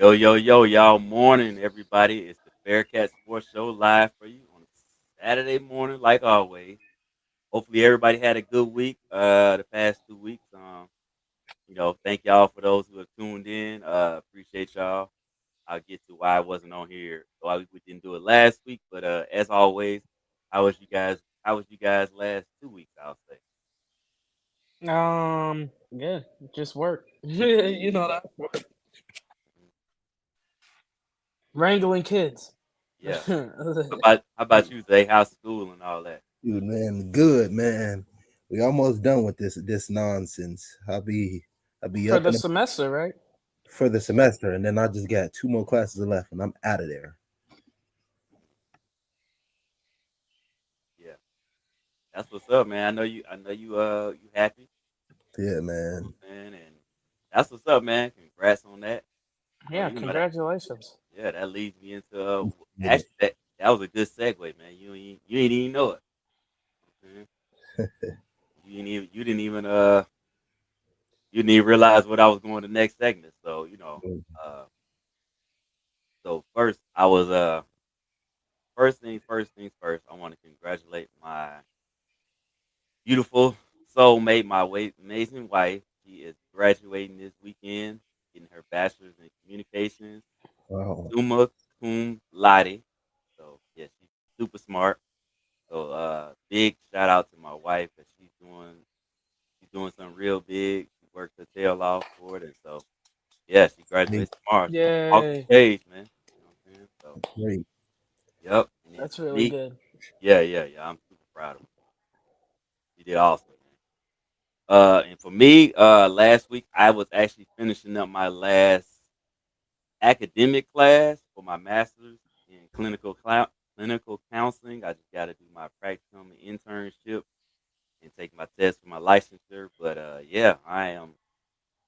Yo, yo, yo, y'all morning, everybody. It's the Bearcat Sports Show live for you on Saturday morning, like always. Hopefully everybody had a good week, the past 2 weeks. Thank y'all for those who have tuned in. Appreciate y'all. I'll get to why I wasn't on here. Why we didn't do it last week, but as always, how was you guys last 2 weeks, I'll say. Yeah, just work. You know that. Mhm. Wrangling kids. Yeah. How about you, Zay? How's school and all that? Dude, man, good man. We almost done with this nonsense. I'll be For up the and semester, right? for the semester, and then I just got two more classes left, and I'm out of there. Yeah. That's what's up, man. I know you happy. Yeah, You know man. what I'm saying? And that's what's up, man. Congrats on that. So Yeah, that congratulations. yeah, that leads me into Get it. actually that was a good segue, man. You ain't even know it. You know what I'm saying? You didn't even realize what I was going to next segment. So, uh first things first, I want to congratulate my beautiful soulmate, my amazing wife. She is graduating this weekend, getting her bachelor's in communications, Wow. summa cum laude. So yeah, she's super smart. So big shout out to my wife because she's doing something real big. She worked her tail off for it, and so yeah, she Hey, graduates tomorrow. She walked Yay. the stage, man. You know what I'm saying? So great. yep. And then That's for really me, good. yeah, I'm super proud of her. She did awesome, man. And for me, last week I was actually finishing up my last academic class for my master's in clinical counseling. I just got to do my practicum and internship and take my test for my licensure. But yeah, I am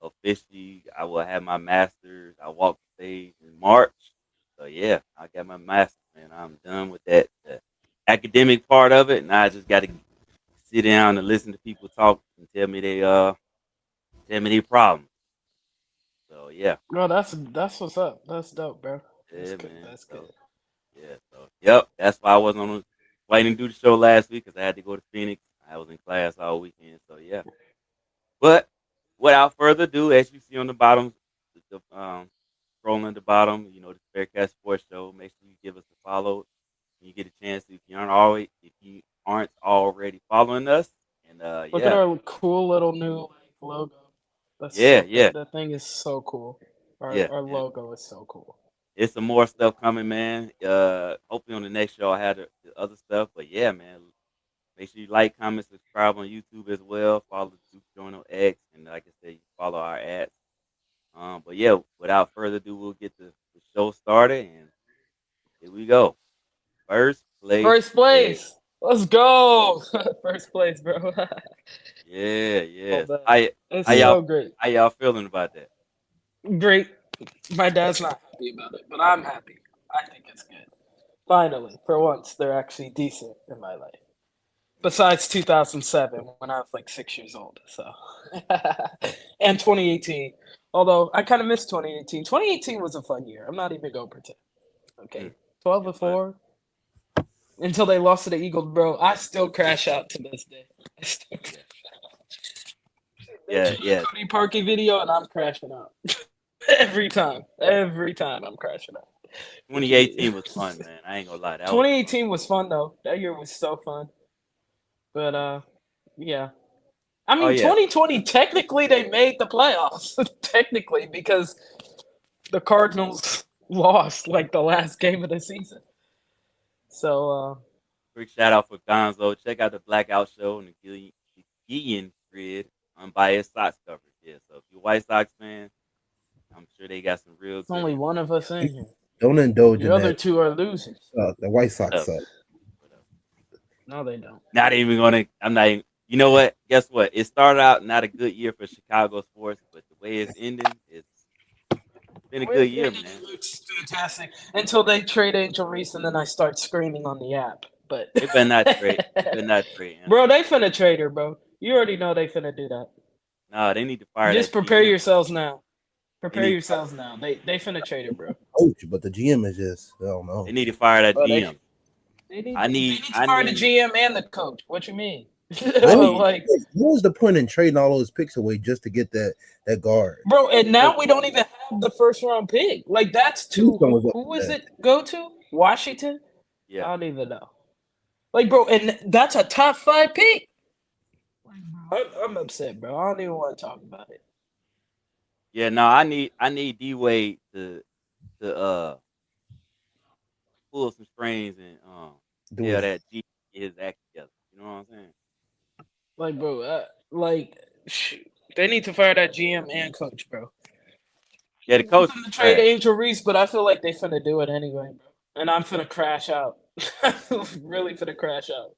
officially. I will have my master's. I walked the stage in March. So yeah, I got my master's, man. I'm done with that the academic part of it, and I just got to sit down and listen to people talk and tell me their problems. So yeah, Bro, that's what's up. That's dope, bro. That's yeah, good. man. That's good. So yeah, so yep. That's why I wasn't why I didn't do the show last week because I had to go to Phoenix. I was in class all weekend. So yeah, but without further ado, as you see on the bottom, scrolling at the bottom, the Faircast Sports Show. Make sure you give us a follow when you get a chance. If you aren't already following us, and Look at yeah, our cool little new logo. yeah, yeah, That thing is so cool. Our yeah, our yeah. logo is so cool. It's some more stuff coming, man. Hopefully on the next show I have the other stuff. But yeah, man. Make sure you like, comment, subscribe on YouTube as well. Follow Duke Joint on X, and like I said, you follow our ads. But yeah, without further ado, we'll get the show started, and here we go. First place First today. place. Let's go. First place, bro. Yeah, Oh yes. man, How it's y'all so great. how y'all feeling about that? Great. My dad's not happy about it, but I'm happy. I think it's good. Finally, for once, they're actually decent in my life. Besides 2007, when I was like 6 years old, so and 2018. Although I kind of missed 2018. 2018 was a fun year. I'm not even gonna pretend. Mm, Okay, 12 it and was. 4 until they lost to the Eagles, bro. I still crash out to this day. I still Yeah, they yeah, show a yeah. Cody Parkey video and I'm crashing out every time. Every time I'm crashing out. Which is 2018 was fun, man. I ain't gonna lie, that was fun. 2018 was fun though. That year was so fun. But yeah. I Oh mean, yeah, 2020 technically they made the playoffs. Technically because the Cardinals lost like the last game of the season. So quick shout out for Gonzo. Check out the Blackout Show and the Guillen Grid unbiased Sox coverage. Yeah, so if you're a White Sox fan, I'm sure they got some real it's good only one of us information. in here. Don't indulge Your in other that. two are losers. The White Sox Whatever, suck. whatever. No, they don't. Not even gonna. I'm not. Even, you know what? Guess what? It started out not a good year for Chicago sports, but the way it's ending, it's been a The way good it's year, ending, man. it looks fantastic until they trade Angel Reese, and then I start screaming on the app. But They better not trade. They better not trade bro, Angela they Reese. finna trade her, bro. You already know they finna do that. No, they need to fire Just that prepare GM. yourselves now. Prepare need- yourselves now. They finna trade it, bro. Coach, but the GM is just I don't know. They need to fire that Well, GM. They need I need- to I fire the need- GM and the coach. What you mean? I need- Like, What was the point in trading all those picks away just to get that guard? bro, and now we don't even have the first round pick. Like, that's too. Houston was up Who was there. it? Go to Washington? I Yeah, don't even know. Like, bro, and that's a top 5 pick. I'm upset, bro. I don't even want to talk about it. yeah. No, I need D Wade to pull some strings and Do yeah, it. that G get his act together. You know what I'm saying? Like, bro, they need to fire that GM and coach, bro. Yeah, the coach I'm is finna trade trash. Angel Reese, but I feel like they finna do it anyway, bro. And I'm finna crash out. Really finna crash out.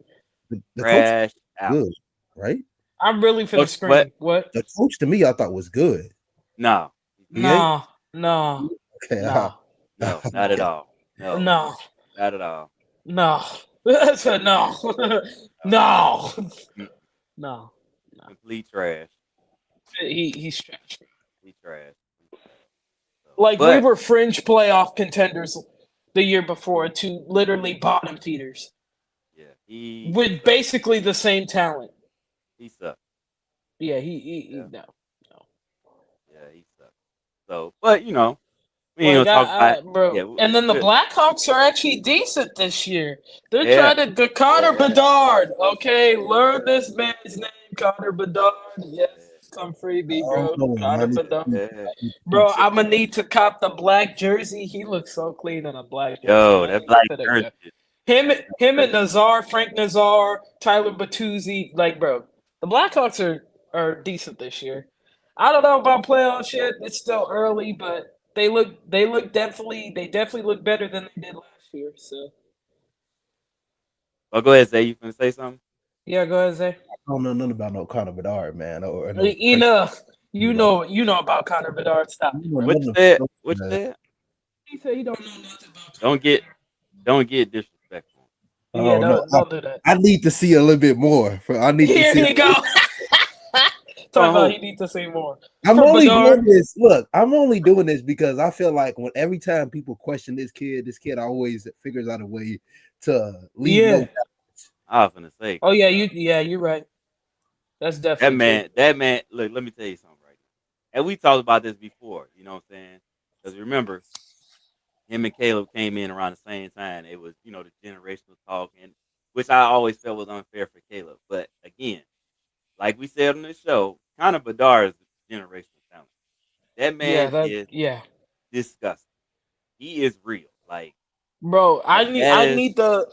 The coach Trash out. good, right? I'm really finna Coach, scream. What? The coach to me, I thought was good. No, He No, ain't? no, Okay, no, no, not at all. No, no, not at all. no. That's a no. No. No. Complete trash. He's trash. Complete trash. So, Like, we but- were fringe playoff contenders the year before to literally bottom feeders Yeah, he with basically the same talent. he sucked. Yeah, Yeah. no. Yeah, he sucked. So, but we ain't Like, gonna talk about. bro. Yeah, And then the we- Blackhawks are actually decent this year. They're Yeah. trying to Connor Bedard. Okay, learn this man's name, Connor Bedard. Yes, come freebie, bro. I don't know, Connor man. Bedard. Yeah. Bro, I'm gonna need to cop the black jersey. He looks so clean in a black jersey. Yo, man. that black He finna jersey. go. Him and Nazar, Frank Nazar, Tyler Bertuzzi, like, bro, the Blackhawks are decent this year. I don't know about playoff shit. It's still early, but they definitely look better than they did last year. So Oh, go ahead, Zay. You finna say something? yeah, go ahead, Zay. I don't know nothing about no Connor Bedard, man. Or no Enough. You know about Connor Bedard. Stop. You know What you nothing said? about What you that. said? He said he don't know nothing about. Don't get disrespectful. Yeah, Oh, no. don't do that. I need to see a little bit more. I need to Here see. you go. Talk about Oh. he needs to say more. I'm For only Bedard. doing this. Look, I'm only doing this because I feel like every time people question this kid always figures out a way to leave. Yeah. No, I was finna say. Oh yeah, you're right. That's definitely That man. Look, let me tell you something right now. And we talked about this before. You know what I'm saying? Because remember, him and Caleb came in around the same time. It was the generational talk, and which I always felt was unfair for Caleb. But again, like we said on this show, Connor Bedard is a generational talent. That man is disgusting. He is real. Like, Bro, I That is- need the.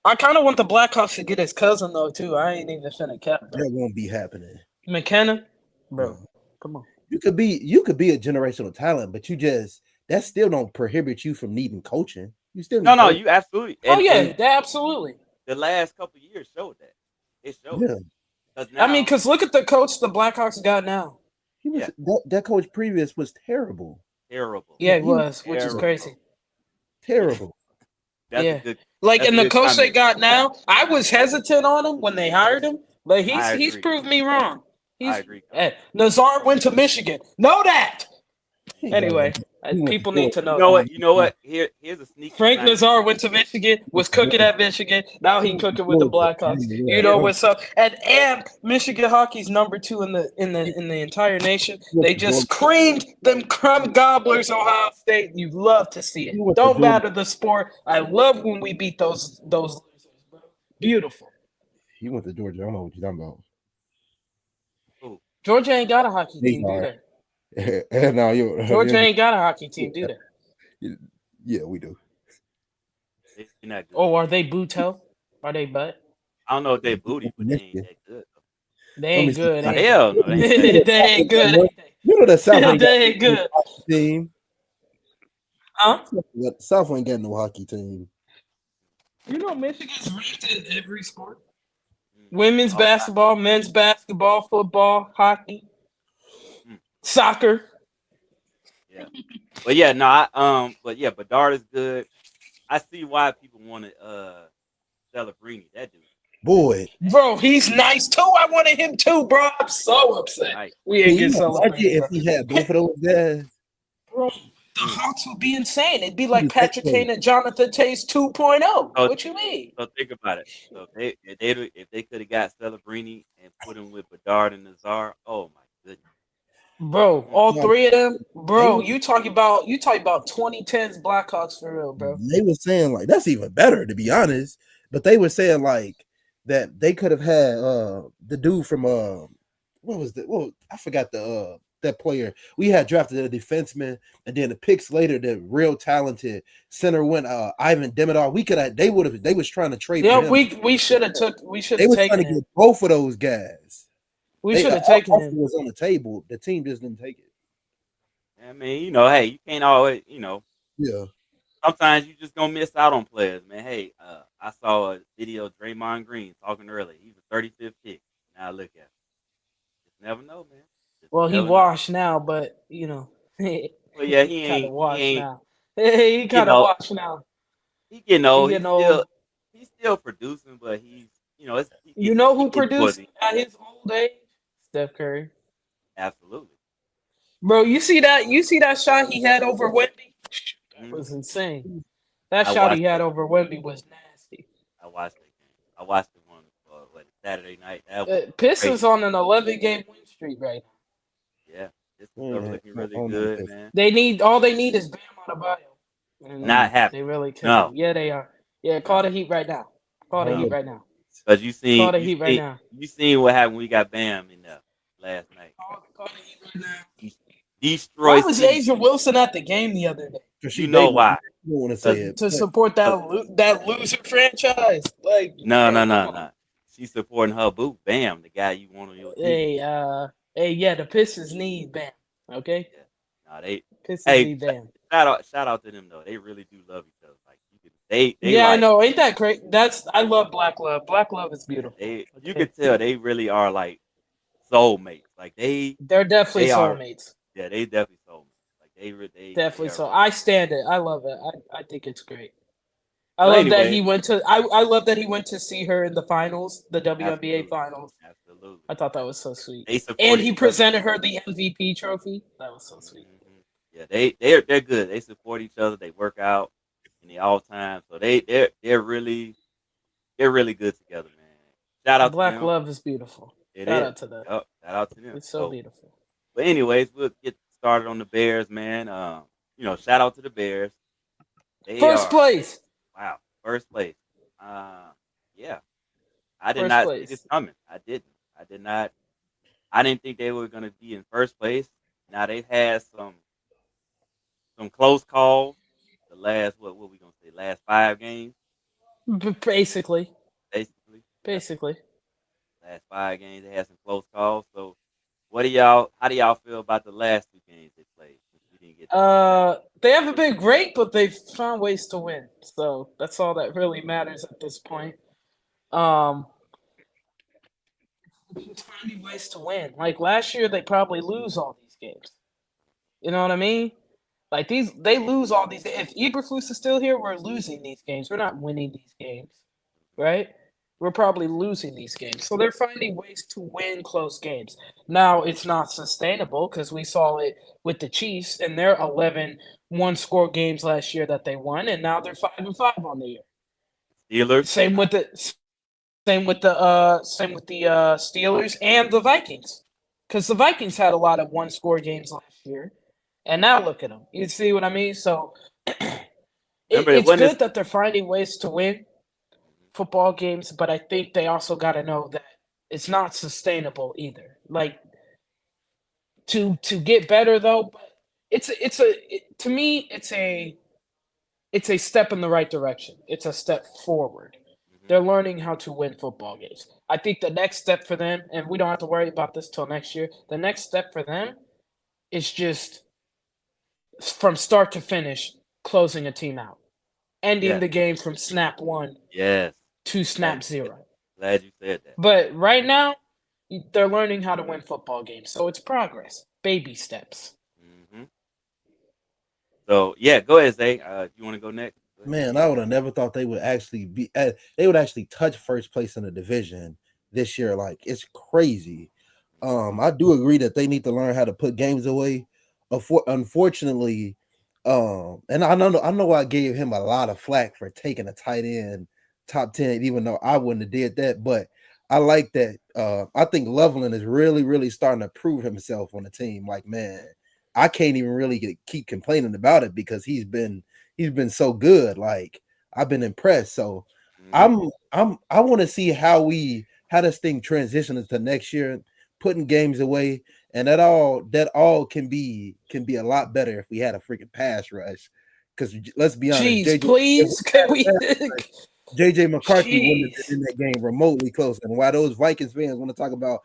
I kind of want the Blackhawks to get his cousin though too. I ain't even finna cap bro. that won't be happening. McKenna, bro. No. Come on. You could be a generational talent, but that still don't prohibit you from needing coaching. You still need no, coaching. you absolutely. Oh and- yeah, and absolutely. the last couple of years showed that. It showed. Yeah. 'Cause I mean, now- because look at the coach the Blackhawks got now. He was Yeah. that coach previous was terrible. terrible. Yeah, it He was, which is terrible. crazy. Terrible. That's Yeah. a good. Like, That's and a the good coach they comment. got now, I was hesitant on him when they hired him, but I he's agree. proved me wrong. I agree. Nazar went to Michigan. Know that. He Anyway, He went people to need to know. You know what? Here's a sneaky. Frank sign. Nazar went to Michigan, was cooking at Michigan. Now he cooking with the Blackhawks. You know what's up? And Michigan hockey's number 2 in the entire nation. They just creamed them crumb gobblers, Ohio State. You love to see it. Don't matter the sport. I love when we beat those losers, bro. Beautiful. He went to Georgia. I don't know what you're talking about. Georgia ain't got a hockey team, do they? No, Georgia ain't got a hockey team, do they? Yeah, we do. They're not good. Oh, are they Buto? Are they butt? I don't know if they booty, but they ain't that good. They ain't good. see. ain't they? Hell no, they ain't. They ain't good. ain't they? You know that South ain't got They ain't good. no hockey team. Huh? South ain't got no hockey team. You know Michigan's ranked in every sport. Women's basketball, men's basketball, football, hockey, soccer. Yeah, but yeah, no, but yeah, Bedard is good. I see why people wanted Celebrini. That dude, Boy, Bro, he's nice too. I wanted him too, bro. I'm so upset. Like, We ain't can you get imagine celebrated. if he had both of those guys? Bro, the Hawks would be insane. It'd be like Dude, Patrick Kane and Jonathan Tays 2.0. So, What you mean? so think about it. So if they could have got Celebrini and put him with Bedard and Nazar, oh my goodness. Bro, all No, three of them, they bro. were, You talking about 2010s Blackhawks for real, bro. they were saying like that's even better to be honest. But they were saying like that they could have had the dude from what was the well I forgot the that player we had drafted a defenseman and then the picks later the real talented center went Ivan Demidov. We could have they was trying to trade Yeah, for him. we should have They was trying taken to him. get both of those guys. We should have taken offer him. was on the table. The team just didn't take it. I mean, hey, you can't always, Yeah. sometimes you just gonna miss out on players, man. Hey, I saw a video of Draymond Green talking earlier. He's a 35th pick. Now look at him. Just never know, man. Just Well, he never know. washed now, but Well, yeah, he kind of ain't. washed He ain't. now. He He kind getting of old. washed now. He getting old. getting old. He's still producing, but he's You know who he getting towards produced at his old age? Steph Curry. absolutely. Bro, you see that? You see that shot he had over Wemby? That Mhm. was insane. That I shot watched he had it. over Wemby was nasty. I watched that game. I watched it on Saturday night. That was Pistons crazy. on an 11-game win streak right now. Yeah, this is Yeah, looking really on good, them. man. All they need is Bam Adebayo. And Not happy. they really can. No, Yeah, they are. Yeah, call the Heat right now. Call the Heat right now. because you Call seen the Heat right now. you seen what happened when we got Bam in there last night. Call the Heat right now. He Why destroyed. was Asia Wilson at the game the other day? You know why? I don't want to say it. To support that loser franchise. Like No. She's supporting her boo. Bam, the guy you want on your team. Hey, the Pistons need Bam. Okay? Yeah. No, Pistons need Bam. shout out to them though. They really do love each other. Like they Yeah, like, I know. Ain't that great? I love Black Love. Black Love is beautiful. You can tell they really are like soulmates. Like they're definitely soulmates. Yeah, they definitely soulmates. Like they Definitely they so. are, I stand it. I love it. I think it's great. I But love that anyway. he went to. I love that he went to see her in the finals, the WNBA Absolutely. finals. Absolutely. I thought that was so sweet. They support And he each other. presented her the MVP trophy. That was so sweet. Yeah, they're good. They support each other. They work out in the all time. So they're really good together, man. Shout out Black to them. Love is beautiful. Shout out to them. Yep, shout out to them. It's so beautiful. But anyways, we'll get started on the Bears, man. Shout out to the Bears. First place. Wow, first place. Yeah. I did First not place. see this coming. I did not. I didn't think they were going to be in first place. Now they've had some close calls. The last what we gonna say? Last 5 games. Basically. Basically. Last 5 games they had some close calls. So how do y'all feel about the last 2 games they played? We didn't get They haven't been great, but they've found ways to win. So that's all that really matters at this point. Just finding ways to win. Like last year, they probably lose all these games. You know what I mean? Like they lose all these. If Eberflus is still here, we're losing these games. We're not winning these games, right? We're probably losing these games. So they're finding ways to win close games. Now it's not sustainable because we saw it with the Chiefs and their 11 one-score games last year that they won, and now they're 5-5 on the year. Steelers. Same with the Steelers and the Vikings, because the Vikings had a lot of one-score games last year, and now look at them. You see what I mean? So it's good that they're finding ways to win football games, but I think they also got to know that it's not sustainable either. Like to get better though, but to me it's a step in the right direction. It's a step forward. They're learning how to win football games. I think the next step for them, and we don't have to worry about this till next year, the next step for them is just from start to finish, closing a team out. Ending the game from snap 1 to snap 0. Glad you said that. But right now, they're learning how to win football games. So it's progress. Baby steps. Mm-hmm. So, yeah, go ahead, Zay. You want to go next? Man, I would have never thought they would actually they would actually touch first place in the division this year. Like, it's crazy. I do agree that they need to learn how to put games away. unfortunately, and I know I gave him a lot of flack for taking a tight end top 10, even though I wouldn't have did that. But I like that. I think Loveland is really, really starting to prove himself on the team. Like, man, I can't even really keep complaining about it because he's been so good. Like, I've been impressed. So I want to see how this thing transitions into next year, putting games away, and that all can be a lot better if we had a freaking pass rush. Because let's be honest, Jeez, please, can we? JJ McCarthy wouldn't have Jeez. been in that game remotely close. And why those Vikings fans want to talk about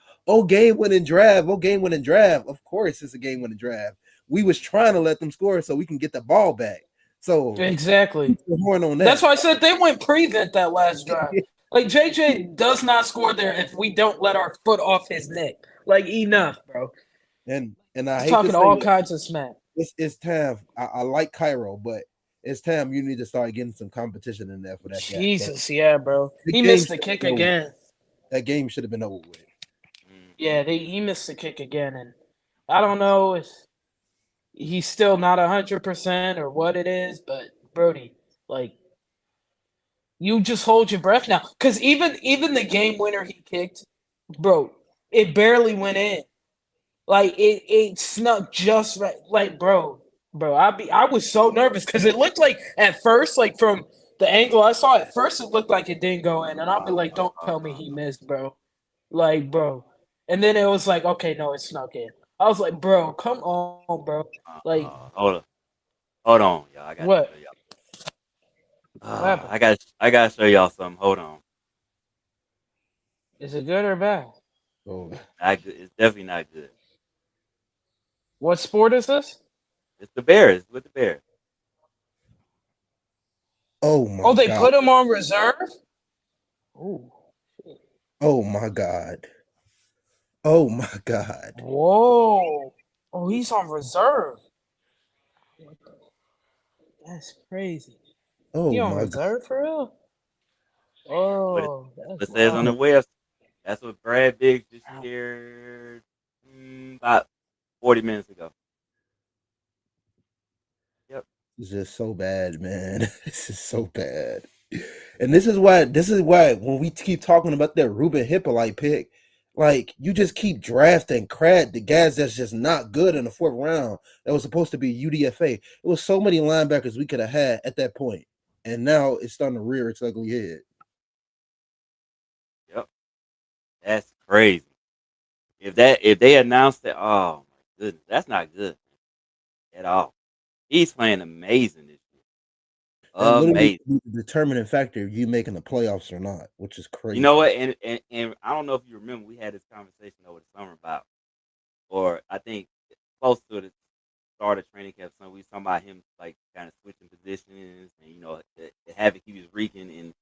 game winning draft, game winning draft? Of course, it's a game winning draft. We was trying to let them score so we can get the ball back. So Exactly. the horn on that. That's why I said they went prevent that last drive. Like JJ does not score there if we don't let our foot off his neck. Like enough, bro. And I hate Talking to all say kinds of smack. it's time. I like Cairo, but it's time you need to start getting some competition in there for that guy. Jesus, yeah, bro. The He game missed the should kick have been over. again. That game should have been over with. Yeah, he missed the kick again, and I don't know if he's still not 100% or what it is, but Brody, like, you just hold your breath now, because even the game winner he kicked, bro, it barely went in. Like it snuck just right. Like, bro, I was so nervous because it looked like at first, like from the angle I saw at first, it looked like it didn't go in, and I'll be like, don't tell me he missed, bro. Like, bro. And then it was like, okay, no, it snuck in. I was like, bro, come on, bro. Like, hold on, y'all. I got to what? show y'all. What happened? I got to show y'all something. Hold on. Is it good or bad? Oh, Not good. It's definitely not good. What sport is this? It's the Bears. With the Bears. oh my Oh, they God. put him on reserve? Ooh. Oh my God. Oh my God. Whoa. Oh, he's on reserve. That's crazy. Oh He on my God. reserve for real? But Oh, it that's says on the wild. website. That's what Brad Biggs just shared about 40 minutes ago. Yep. It's just so bad, man. This is so bad. And this is why when we keep talking about that Ruben Hippolyte pick, like you just keep drafting the guys that's just not good in the fourth round that was supposed to be UDFA. It was so many linebackers we could have had at that point. And now it's starting to rear its ugly head. Yep. That's crazy. If they announced that, oh my goodness, that's not good at all. He's playing amazing this year. That literally Amazing. is the determining factor of you making the playoffs or not, which is crazy. You know what? And I don't know if you remember, we had this conversation over the summer about, or I think close to the start of training camp, so we was talking about him like kind of switching positions and the havoc he was wreaking in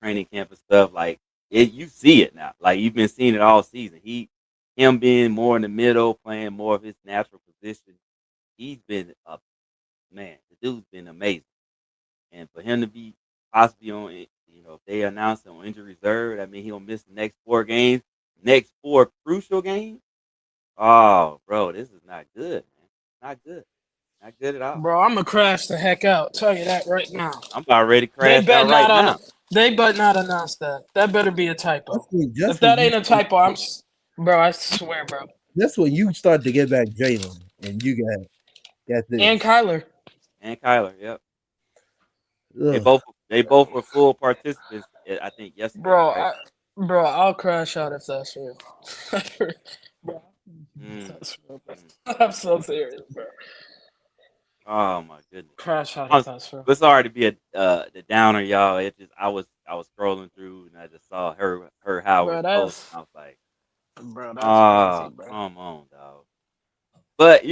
training camp and stuff. Like you see it now. Like you've been seeing it all season. Him being more in the middle, playing more of his natural position. He's been a man. The dude's been amazing, and for him to be possibly on, if they announce him on injury reserve, that means he'll miss the next 4 games, next 4 crucial games. Oh, bro, this is not good, man. Not good. Not good at all. Bro, I'm gonna crash the heck out. Tell you that right now. I'm about ready to They crash bet out right not now. they bet not announce that. That better be a typo. If that ain't a typo, bro, I swear, bro. That's when you start to get back Jalen and you got this. And Kyler. And Kyler, yep. Ugh. They both were full participants, I think, yesterday. Bro, right? I'll crash out if that's real. Bro, that's real, bro. I'm so serious, bro. Oh my goodness. Crash out if that's real. It's sorry to be the downer, y'all. It just I was scrolling through and I just saw her Howard post. And I was like, bro, that's crazy, bro. come on, dog. But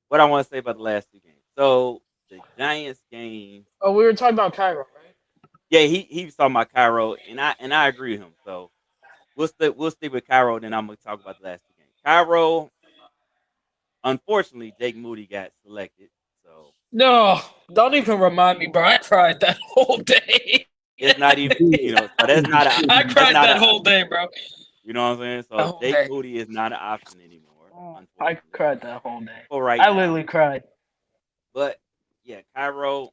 what I want to say about the last 2 games. So the Giants game. Oh, we were talking about Cairo, right? Yeah, he was talking about Cairo, and I agree with him. So we'll stick with Cairo, then I'm gonna talk about the last 2 games. Cairo, unfortunately, Jake Moody got selected. So No, don't even remind me, bro. I cried that whole day. it's not even so that's not I cried that whole day, bro. You know what I'm saying? The So whole Jake day. Moody is not an option anymore, I unfortunately. cried that whole day. For right I now. literally cried. But yeah, Cairo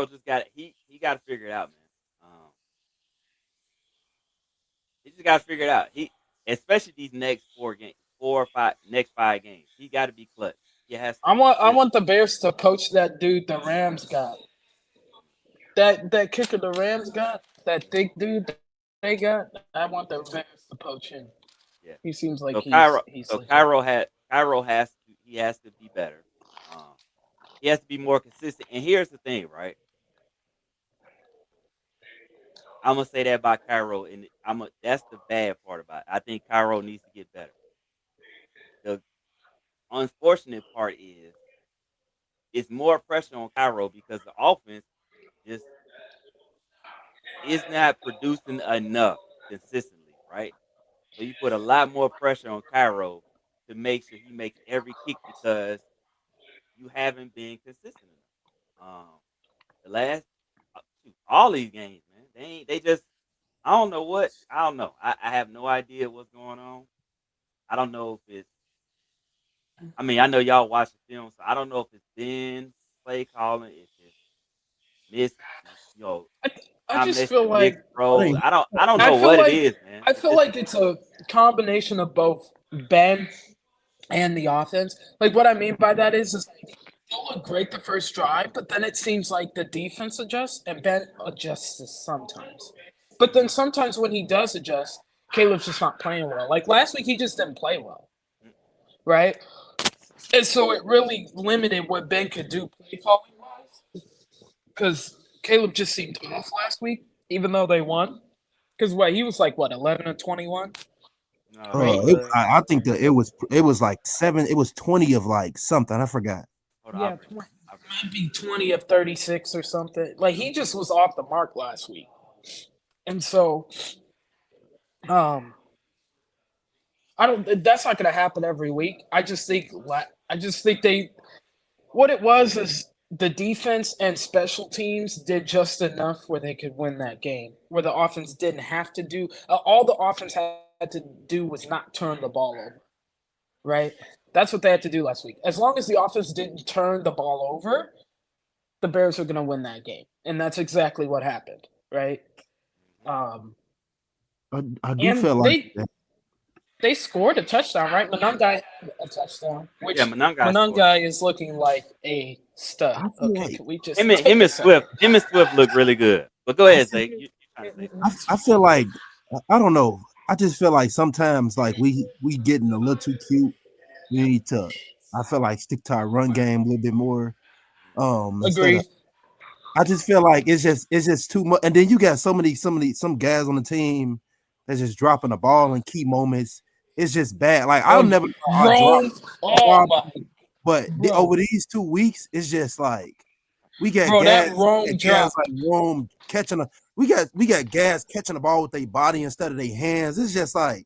just got he got to figure it out, man. He just got to figure it out. He especially these next 5 games. He got to be clutch. He has to. I want the Bears to poach that dude the Rams got. That kicker the Rams got, that thick dude they got. I want the Bears to poach him. Yeah. He seems like So he's legit. Cairo has to be better. He has to be more consistent. And here's the thing, right? I'm gonna say that about Cairo, and that's the bad part about it. I think Cairo needs to get better. The unfortunate part is it's more pressure on Cairo because the offense just is not producing enough consistently, right? So you put a lot more pressure on Cairo to make sure he makes every kick because you haven't been consistent enough. The last all these games, man, they just I don't know what I don't know. I have no idea what's going on. I don't know if it's. I mean, I know y'all watch the film, so I don't know if it's been play calling, if it's miss, you know, I just combination feel of like mixed roles. I don't I know feel what like it is, man. I feel like it's a combination of both Ben and the offense. Like what I mean by that is like they'll look great the first drive, but then it seems like the defense adjusts and Ben adjusts sometimes. But then sometimes when he does adjust, Caleb's just not playing well. Like last week, he just didn't play well, right? And so it really limited what Ben could do play calling wise. Because Caleb just seemed off last week, even though they won. Because he was like what 11 of 21, No, he right? was. I think that it was like 7. It was 20 of like something. I forgot. Hold on, Yeah, might be 20 of 36 or something. Like he just was off the mark last week, and so um, I don't. That's not going to happen every week. I just think they. What it was is the defense and special teams did just enough where they could win that game. Where the offense didn't have to do. All the offense had to do was not turn the ball over. Right. That's what they had to do last week. As long as the offense didn't turn the ball over, the Bears are going to win that game, and that's exactly what happened. Right. Um, I do and feel like they scored a touchdown, right? Manungai had a touchdown, which Yeah, Manungai scored. Manungai is looking like a stud. I feel Okay, like can we just Him and take a second? Swift look really good. But go ahead, Zay. You trying to say something? I feel like I don't know. I just feel like sometimes like we getting a little too cute. We need to. I feel like stick to our run game a little bit more. Instead of Agreed. I just feel like it's just too much. And then you got some guys on the team that's just dropping the ball in key moments. It's just bad. Like I'll never drop, Rome. Oh my, but bro, over these 2 weeks, it's just like we got bro, guys, that Rome guys drop. like Rome catching a. We got guys catching the ball with their body instead of their hands. It's just like,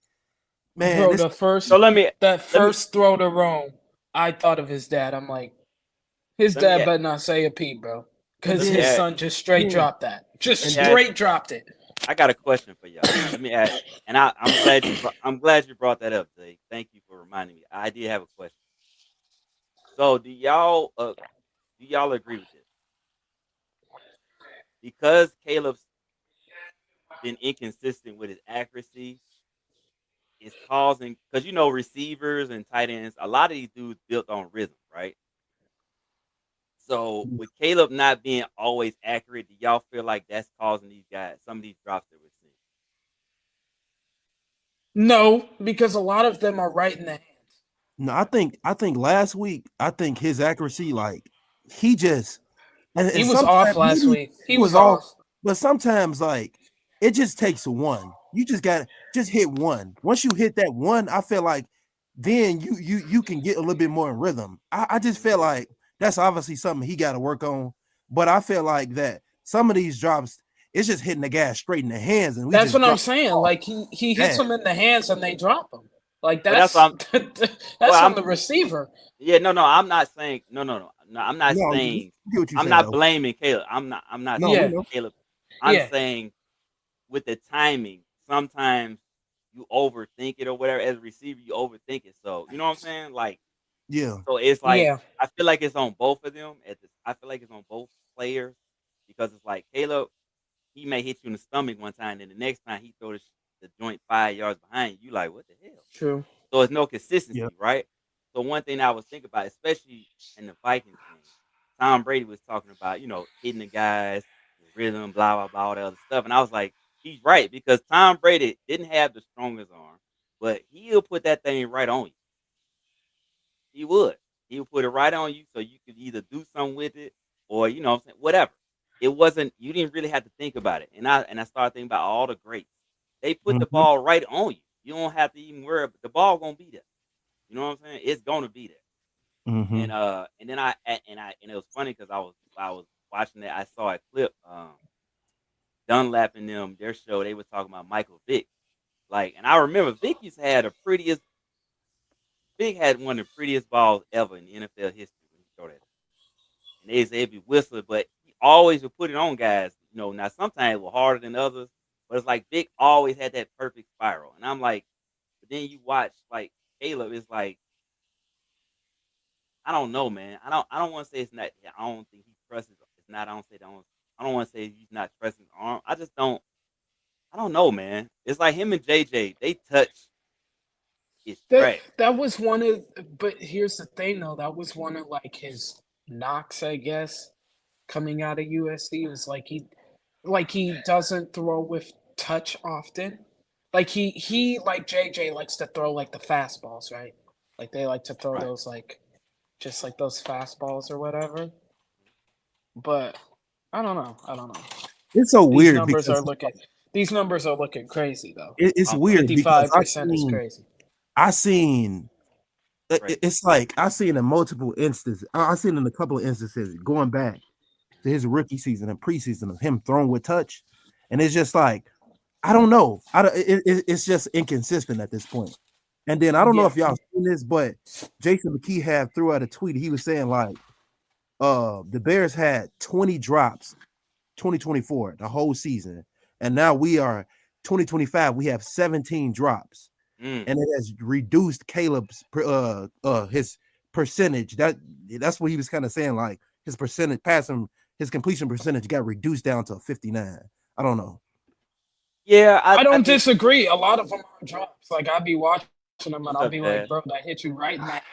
man, Bro, this So let me that first throw to Rome, I thought of his dad. I'm like, his Let me dad ask- better not say a peep, bro, because let me his ask- son just straight Yeah. dropped that. Just let me ask- straight dropped it. I got a question for y'all. Let me ask, and I'm glad you brought that up, Zay. Thank you for reminding me. I did have a question. So do y'all agree with this? Because Caleb's been inconsistent with his accuracy, it's causing because receivers and tight ends, a lot of these dudes built on rhythm, right? So with Caleb not being always accurate, do y'all feel like that's causing these guys some of these drops that we're seeing? No, because a lot of them are right in the hands. No, I think last week, I think his accuracy, like he just and He was sometimes off last maybe week. He was off, off. but sometimes like it just takes one. You just got to just hit one. Once you hit that one, I feel like then you can get a little bit more in rhythm. I just feel like that's obviously something he got to work on. But I feel like that some of these drops, it's just hitting the gas straight in the hands, and That's what I'm drop saying. the ball. Like he hits Yeah. them in the hands and they drop them. Like But that's that's that's I'm from the receiver. yeah, no, I'm not saying no, I'm not No, saying I get what you're I'm saying not though. blaming Caleb. I'm not No, we Yeah. saying know. Caleb. I'm Yeah. saying with the timing, sometimes you overthink it or whatever. As a receiver, you overthink it. So you know what I'm saying? Like, Yeah. so it's like Yeah, I feel like it's on both of them. I feel like it's on both players because it's like Caleb, he may hit you in the stomach one time, and the next time he throw the joint 5 yards behind you. You like, what the hell? true. So it's no Yeah. consistency, right? So one thing I was thinking about, especially in the Vikings game, Tom Brady was talking about, hitting the guys, the rhythm, blah, blah, blah, all that other stuff. And I was like, he's right, because Tom Brady didn't have the strongest arm, but he'll put that thing right on you. He would. He would put it right on you so you could either do something with it or, what I'm saying, whatever. It wasn't, you didn't really have to think about it. And I started thinking about all the greats. They put the Mhm. ball right on you. You don't have to even worry. The ball gonna be there. You know what I'm saying? It's gonna be there. And Mhm. and then and it was funny because I was watching that. I saw a clip. Dunlap and them their show. They were talking about Michael Vick. Like, and I remember Vick used to have the prettiest. Vick had one of the prettiest balls ever in the NFL history when he throw that. And they'd be whistling, but he always would put it on guys. Now sometimes it was harder than others, but it's like Vick always had that perfect spiral. And I'm like, but then you watch like Caleb is like, I don't know, man. I don't want to say it's not. I don't think he trusts. It's not. I don't want to say he's not trusting his arm. I just don't. I don't know, man. It's like him and JJ. They touch is That trash. that was one of, but here's the thing though, that was one of like his knocks, I guess, coming out of USC was like he doesn't throw with touch often. Like he like JJ likes to throw like the fastballs, right? Like they like to throw Right. those like just like those fastballs or whatever. But I don't know. I don't know. It's so These weird numbers are because looking these numbers are looking crazy though. it's Also, weird because 55% is crazy. I seen crazy. it's like I seen in multiple instances. I seen in a couple of instances going back to his rookie season and preseason of him throwing with touch, and it's just like I don't know. I don't, it's just inconsistent at this point. And then I don't know Yeah. if y'all seen this, but Jason McKee had threw out a tweet. He was saying like, the Bears had 20 drops 2024 the whole season, and now we are 2025. We have 17 drops, Mm. and it has reduced Caleb's his percentage. That's what he was kind of saying. Like his percentage passing, his completion percentage got reduced down to 59. I don't know. Yeah, I I I don't think disagree. A lot of them are drops. Like I'll be watching them and what's I'll up, be like, Dad? bro, that hit you right in the hands.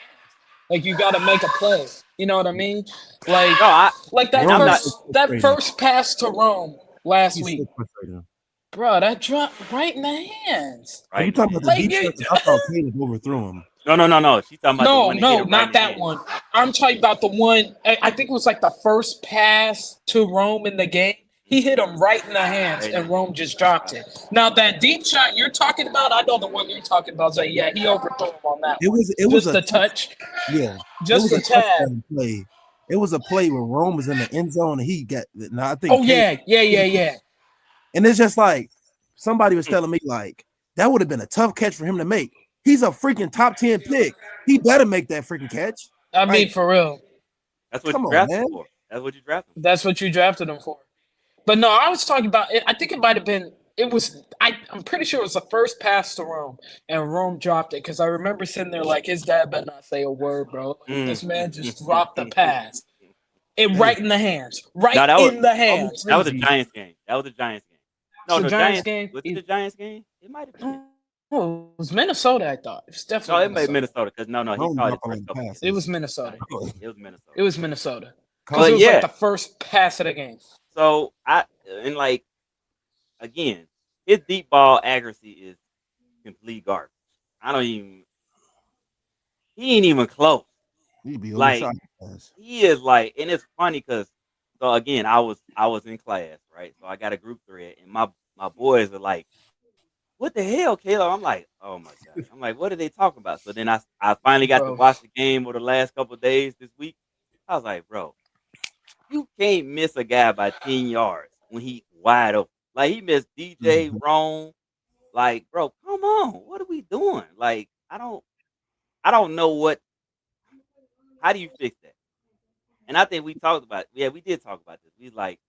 Like you got to make a play. You know what I mean? Like No, like and that I'm Rome is not. so that frustrating. first pass to Rome last He's so week, frustrating. bro. That dropped right in the hands. Are Right you in the talking hand. about the Like deep you, shot? 'Cause I thought Caleb overthrew him. No, no, no, no. She's talking about the no, one that hit no, him right not in the that hand. one. I'm talking about the one. I think it was like the first pass to Rome in the game. He hit him right in the hands, Right in the and hand. Rome just dropped it. Now that deep shot you're talking about, I know the one you're talking about. So yeah, he overthrew him on that one. It was Just a a touch, yeah. It just was a a tad. touchdown play. It was a play where Rome was in the end zone and he got. Now I think Oh Caleb, yeah, yeah, yeah, yeah. and it's just like somebody was Mm. telling me like that would have been a tough catch for him to make. He's a freaking top 10 pick. He better make that freaking catch. I mean, Like, for real, That's what you come on, drafted man. for. That's what you drafted for. that's what you drafted him for. But no, I was talking about it. I think it might have been. It was. I'm pretty sure it was the first pass to Rome, and Rome dropped it because I remember sitting there like his dad better not say a word, bro. Like, Mm. this man just dropped the pass. It Hey, right in the hands, right No, that was in the all the hands. that was a crazy. Giants game. That was a Giants game. It's No, the the Giants Giants game. was it the Giants game? It might have been. Oh, it was Minnesota. I thought it was No, definitely it made Minnesota. Minnesota because no, he Rome caught his dropped a lot first of couple games. It was passes. Minnesota. It was Minnesota. It was Minnesota because it But was like yeah, the first pass of the game. so and like again, his deep ball accuracy is complete garbage. I don't even. He ain't even close. He'd be Like overshot. Pass. he is like, and it's funny because so again, I was in class, right? So I got a group thread, and my boys are like, "What the hell, Caleb?" I'm like, "Oh my gosh!" I'm like, "What are they talking about?" So then I finally got to Bro, watch the game over the last couple of days this week. I was like, "Bro, you can't miss a guy by 10 yards when he wide open. Like he missed DJ Mhm. Rome. Like, bro, come on, what are we doing? Like, I don't know what. How do you fix that?" And I think we talked about. Yeah, we did talk about this. We like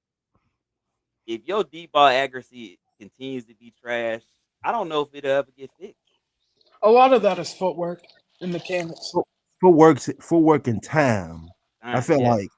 if your deep ball accuracy continues to be trash, I don't know if it'll ever get fixed. A lot of that is footwork and mechanics. Footwork and time. I felt Yeah. like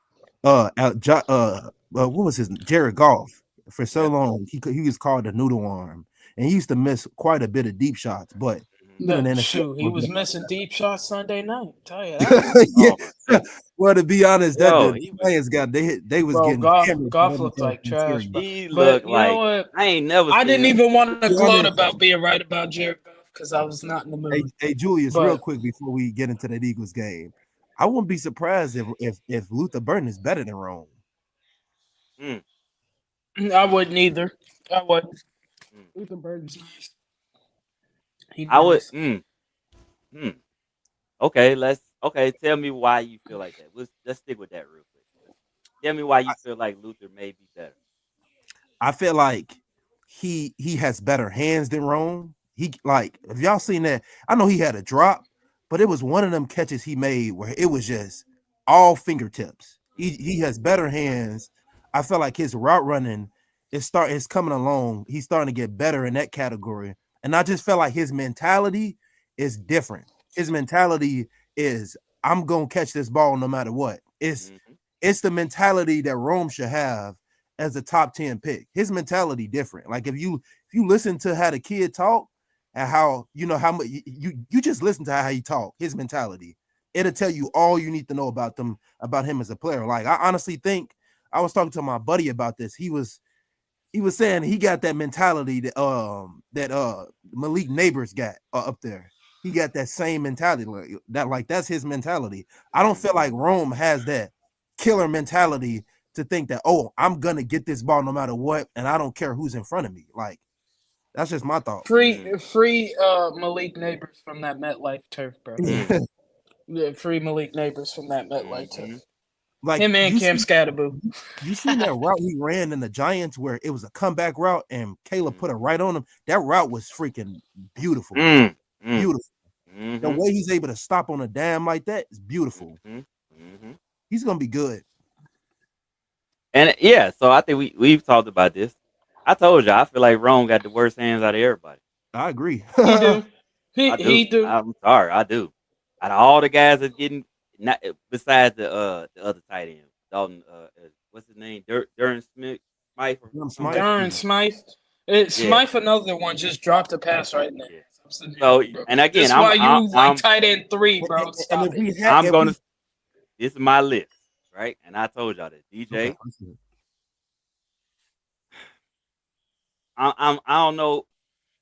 what was his Jared Goff for so Yeah. long he was called a noodle arm, and he used to miss quite a bit of deep shots. But Mhm. even in the Shoot, he was NFL, missing deep shots Sunday night. Tell you that. yeah. Oh my goodness. Well, to be honest, that Yo, the he was Lions got they was Bro, getting Goff hammered Goff every looked time like in the trash, series. bro. he But looked you know like what? I ain't never I seen didn't him. even want to Be gloat honest, about being right about Jared Goff because I was not in the hey, mood. hey Julius, real But quick before we get into that Eagles game, I wouldn't be surprised if Luther Burton is better than Rome. Mm, I wouldn't either. I wouldn't. mm. Ethan Burton's nice. He I would. nice. Mm. Okay, okay. Tell me why you feel like that. Let's stick with that real quick. Tell me why you feel like Luther may be better. I feel like he has better hands than Rome. He like if y'all seen that, I know he had a drop, but it was one of them catches he made where it was just all fingertips. He has better hands. I feel like his route running is coming along. He's starting to get better in that category. And I just felt like his mentality is different. His mentality is I'm gonna catch this ball no matter what. Hmm. It's the mentality that Rome should have as a top 10 pick. His mentality different. Like if you listen to how the kid talk and how you know how much you just listen to how he talk, his mentality, it'll tell you all you need to know about him as a player. Like I honestly think I was talking to my buddy about this. He was saying he got that mentality that Malik Neighbors got up there. He got that same mentality like that's his mentality. I don't feel like Rome has that killer mentality to think that I'm gonna get this ball no matter what, and I don't care who's in front of me. Like that's just my thought. Free Malik Neighbors from that MetLife turf, bro. Yeah, free Malik Neighbors from that MetLife turf. Like Him and Cam Scatterboo. you seen that route he ran in the Giants where it was a comeback route and Caleb put it right on him. That route was freaking beautiful, beautiful. The way he's able to stop on a dime like that is beautiful. He's gonna be good. And yeah, so I think we've talked about this. I told you I feel like Rome got the worst hands out of everybody. I agree. He do. I He do. do. I'm sorry, I do. Out of all the guys that's getting not besides the other tight end, Dalton what's his name? Duran Smythe or something like that. Darren Smythe. Yeah, Smythe, another one, just dropped a pass right in there. yeah. I'm sitting here So like, bro. and again, This is why you like tight end 3, bro. And Stop if it. we had, I'm if gonna we, this is my list, right? And I told y'all this. DJ, okay, I don't know.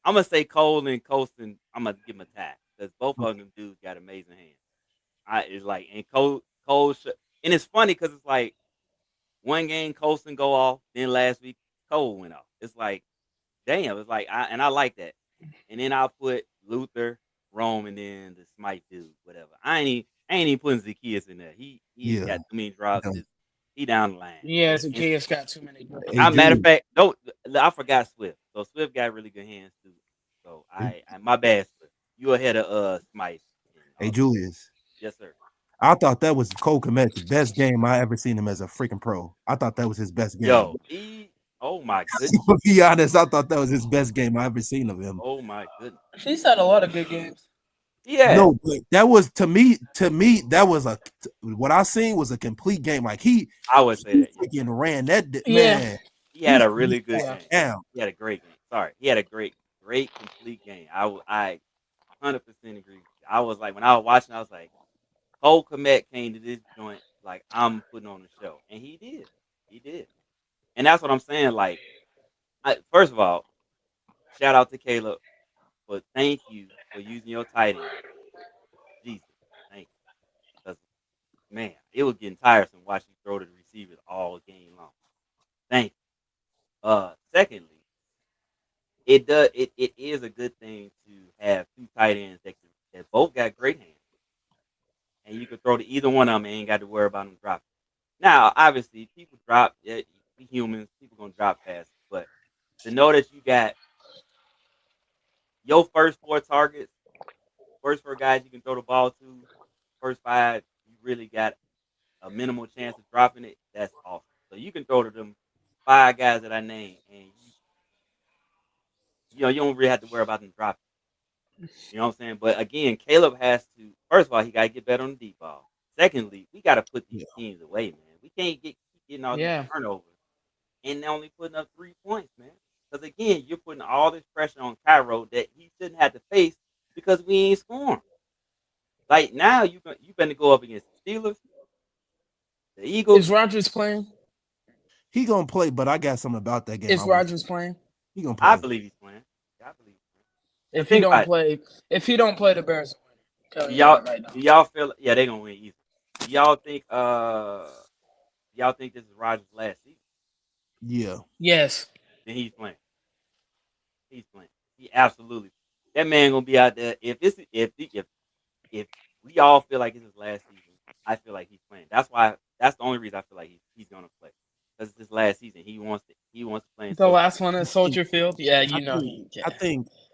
I'm gonna say Cole and Colston. I'm gonna give him a tie because both of them dudes got amazing hands. It's like and and it's funny because it's like one game Colston go off, then last week Cole went off. It's like damn. It's like I like that. And then I'll put Luther, Rome, and then the Smite dude, whatever. I ain't even putting Zacchaeus in there. He's yeah. got too many drops. He down the line. Yeah, And Zacchaeus got too many. Hey, matter of Julius, fact, no, I forgot Swift. So Swift got really good hands too. So I my bad, Swift. You ahead of Smite. hey Julius. Yes, sir. I thought that was Cole Kmet's best game I ever seen him as a freaking pro. I thought that was his best game. Yo, oh my goodness. To be honest, I thought that was his best game I ever seen of him. Oh my goodness. He's had a lot of good games. Yeah. No, but that was to me, that was what I seen was a complete game. Like I would say that. freaking ran that Yeah. man. He had a really good Yeah. game. Down. He had a great game. Sorry. He had a great complete game. I 100% agree with you. I was like, when I was watching, I was like, Cole Kmet came to this joint like I'm putting on the show. And he did. He did. And that's what I'm saying. Like, first of all, shout out to Caleb, but thank you for using your tight end. Jesus, thank you. Because, man, it was getting tiresome watching you throw to the receivers all game long. Thank you. Secondly, it is a good thing to have two tight ends that both got great hands. And you can throw to either one of them and ain't got to worry about them dropping. Now, obviously, people drop. Yeah, we humans. People gonna drop fast. But to know that you got your first 4 targets, first 4 guys you can throw the ball to, first 5, you really got a minimal chance of dropping it. That's awesome. So you can throw to them 5 guys that I named, and you don't really have to worry about them dropping. You know what I'm saying? But again, Caleb has to. First of all, he got to get better on the deep ball. Secondly, we got to put these Yeah. teams away, man. We can't keep getting all these Yeah. turnovers and only putting up 3 points, man. Because again, you're putting all this pressure on Cairo that he shouldn't have to face because we ain't scoring. Like now, you better go up against the Steelers, the Eagles. Is Rodgers playing? He gonna play, but I got something about that game. Is Rodgers playing? He gonna play. I believe he's playing. I believe he's playing. If he think don't about it. play, the Bears will win. Tell Do you y'all that right now. do y'all feel? Yeah, they gonna win easy. Do y'all think? Y'all think this is Rodgers' last season? Yeah. Yes. Then he's playing. He's playing. He absolutely. That man gonna be out there. If we all feel like it's his last season, I feel like he's playing. That's why. That's the only reason I feel like he's gonna play. Because it's his last season. He wants to play. In The last one at Soldier Field. Yeah, you know he. Yeah.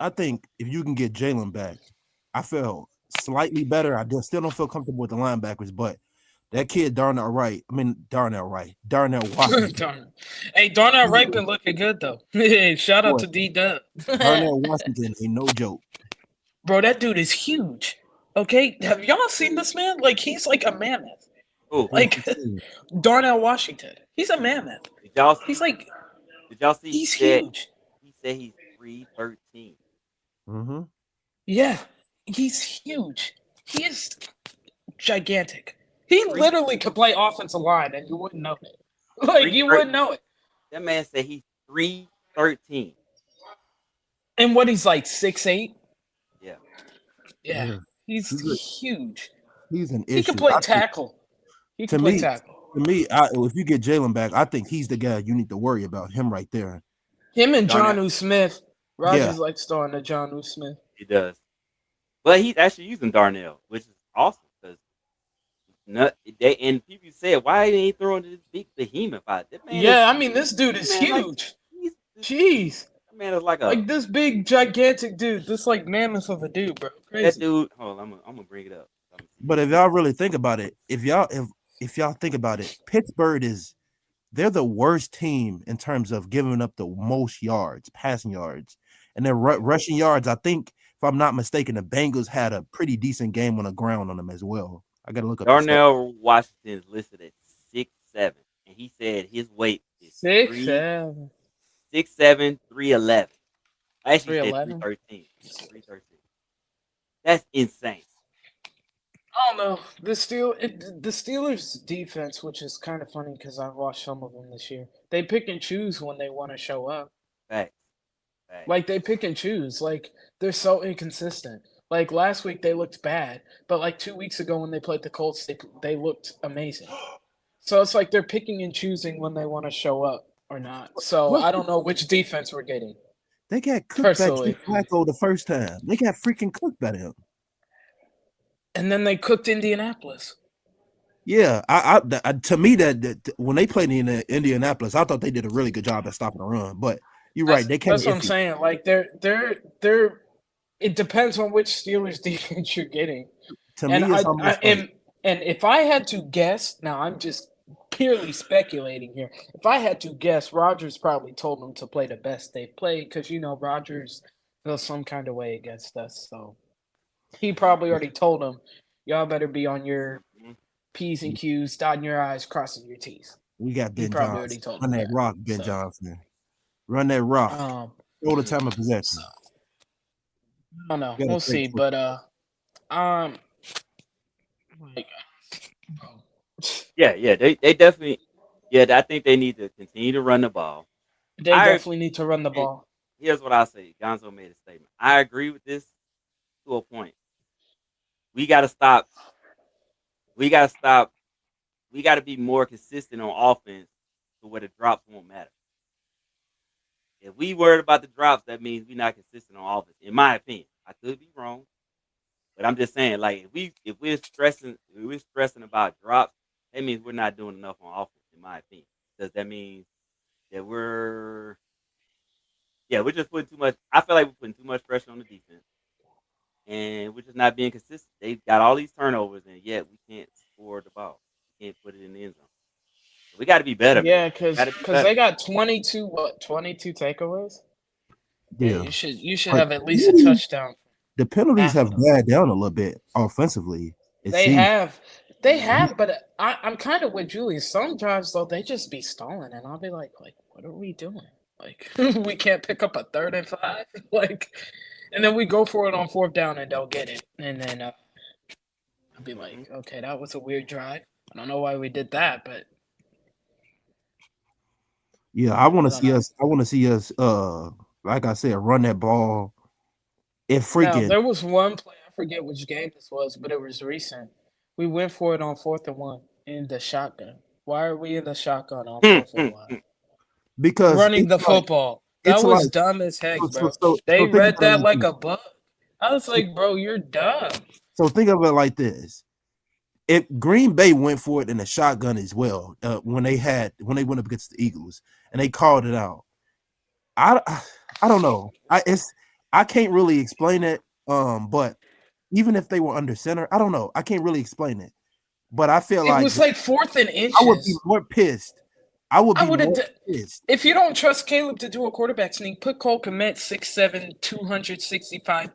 I think if you can get Jalen back, I feel slightly better. I still don't feel comfortable with the linebackers, but that kid Darnell Washington. Hey, Darnell Wright been looking good though. Hey, shout out to D-Dub. Darnell Washington ain't no joke. Bro, that dude is huge. Okay, have y'all seen this man? Like he's like a mammoth. Oh, Like Darnell Washington. He's a mammoth. did y'all see? He's like Did y'all see? he's he said, huge. He said he's 313. Mm-hmm. Yeah, he's huge. He is gigantic. He literally could play offensive line and you wouldn't know it. Like you wouldn't know it. That man said he's 313. And what he's like 6'8"? Yeah. Yeah. He's huge. He's an issue. He can play tackle. He can play tackle. To me, if you get Jalen back, I think he's the guy you need to worry about. Him right there. Him and Jonnu Smith. Rodgers Yeah. likes throwing to Jonnu Smith. He does. But he's actually using Darnell, which is awesome because and people said, why ain't he throwing this big behemoth out? That man Yeah, I mean this dude is huge. Jeez. That man is like this big gigantic dude, this like mammoth of a dude, bro. Crazy. that dude. Hold on, I'm gonna bring it up. But if y'all really think about it, if y'all think about it, Pittsburgh they're the worst team in terms of giving up the most yards, passing yards, and their rushing yards. I think, if I'm not mistaken, the Bengals had a pretty decent game on the ground on them as well. I gotta look up. Darnell Washington is listed at 6'7", and he said his weight is 6'7". 6'7", 311. I actually said 311? 313. 313. That's insane. I don't know. The Steelers defense, which is kind of funny because I've watched some of them this year. They pick and choose when they want to show up. Facts. Like they pick and choose. Like they're so inconsistent. Like last week they looked bad, but like 2 weeks ago when they played the Colts, they looked amazing. So it's like they're picking and choosing when they want to show up or not. So I don't know which defense we're getting. They got cooked by Joe Flacco the first time. They got freaking cooked by him. And then they cooked Indianapolis. Yeah, I to me that when they played in Indianapolis, I thought they did a really good job at stopping the run. But you're right, they can't. That's what I'm saying. Like they're. It depends on which Steelers defense you're getting. To me, and if I had to guess, now I'm just purely speculating here. If I had to guess, Rodgers probably told them to play the best they've played because Rodgers feels some kind of way against us. So he probably already told them, y'all better be on your P's and Q's, dotting your I's, crossing your T's. We got Ben Johnson. Run that rock, Ben Johnson. Run that rock. Throw the time of possession. I don't know. We'll see. But yeah, they definitely. Yeah, I think they need to continue to run the ball. They definitely need to run the ball. Here's what I say. Gonzo made a statement. I agree with this to a point. We got to stop. We got to be more consistent on offense to where the drops won't matter. If we worried about the drops, that means we're not consistent on offense. In my opinion, I could be wrong, but I'm just saying, like if we're stressing about drops, that means we're not doing enough on offense. In my opinion, does that mean that we're just putting too much? I feel like we're putting too much pressure on the defense, and we're just not being consistent. They've got all these turnovers, and yet we can't score the ball. We can't put it in the end zone. We got to be better. Yeah, because they got 22 takeaways. Yeah, you should but have at least a touchdown. the penalties have After. died down a little bit offensively. It They seems. have, but I'm kind of with Julius. Some drives though, they just be stalling, and I'll be like, what are we doing? Like, we can't pick up a 3rd and 5, like, and then we go for it on 4th down and don't get it, and then I'll be like, okay, that was a weird drive. I don't know why we did that, but Yeah, I want I to don't see know. us. I want to see us. Like I said, run that ball. If Now freaking there was one play, I forget which game this was, but it was recent. We went for it on 4th and 1 in the shotgun. Why are we in the shotgun on 4th and 1? because Running the football. That it's was like dumb as heck, bro. so They think read about it that like like this. a bug. I was like, bro, you're dumb. So think of it like this. If Green Bay went for it in a shotgun as well, when they went up against the Eagles and they called it out, I don't know. I can't really explain it. But even if they were under center, I don't know. I can't really explain it. But I feel It like was like 4th and I would be inches. more pissed. I would I be would have. more pissed. If you don't trust Caleb to do a quarterback sneak, put Cole Kmet 6'7", 265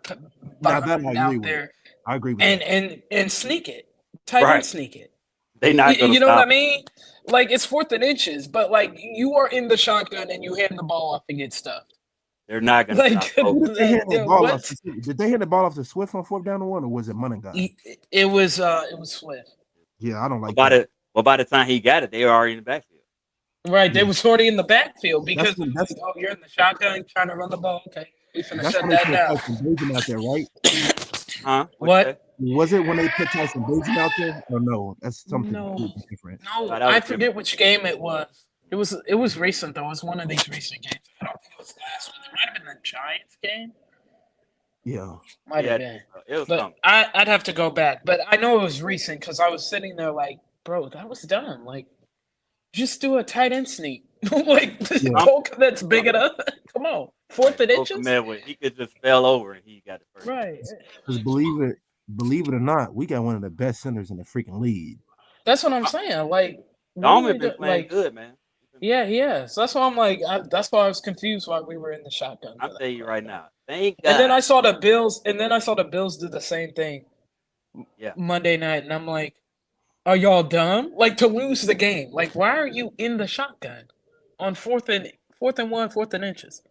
Now that I behind agree out with. there, I agree with and that. and sneak it, tight end Right. sneak it. They not gonna You know what I stop. mean? Like it's 4th and inches, but like you are in the shotgun and you hand the ball off and get stuffed. They're not gonna Like stop. Cole. Who did they hand the ball off what? to? Did they hand the ball off to Swift on 4th down and 1, or was it Monaghan? It was Swift. Yeah, I don't like By that. the time he got it, they were already in the backfield. Right, they Yeah. was already in the backfield because when- like, oh, you're in the shotgun trying to run the ball. Okay, we finna That's shut when they that put down. Tyson Bagent out there, right? Huh? What? Was it when they put Tyson Bagent out there? Or no, that's something No. completely different. No, that I was forget which game it was. It was recent though. It was one of these recent games. I don't think it was last week. It might have been the Giants game. Yeah. Might have Yeah, been. it was But something. I'd have to go back. But I know it was recent because I was sitting there like, bro, that was dumb. Like, just do a tight end sneak. Like, Cole Kmet's big enough. Come on, 4th and Cole inches. Kmet, he could just fell over and he got the first. Right. Because believe it or not, we got one of the best centers in the freaking league. That's what I'm saying. Like, Dahman been playing good, man. Yeah, he has. That's why I'm like, that's why I was confused why we were in the shotgun. I'm telling you right now. Thank God. And then I saw the Bills, do the same thing. Yeah. Monday night, and I'm like, are y'all dumb? Like to lose the game. Like, why are you in the shotgun on 4th and 1, 4th and inches?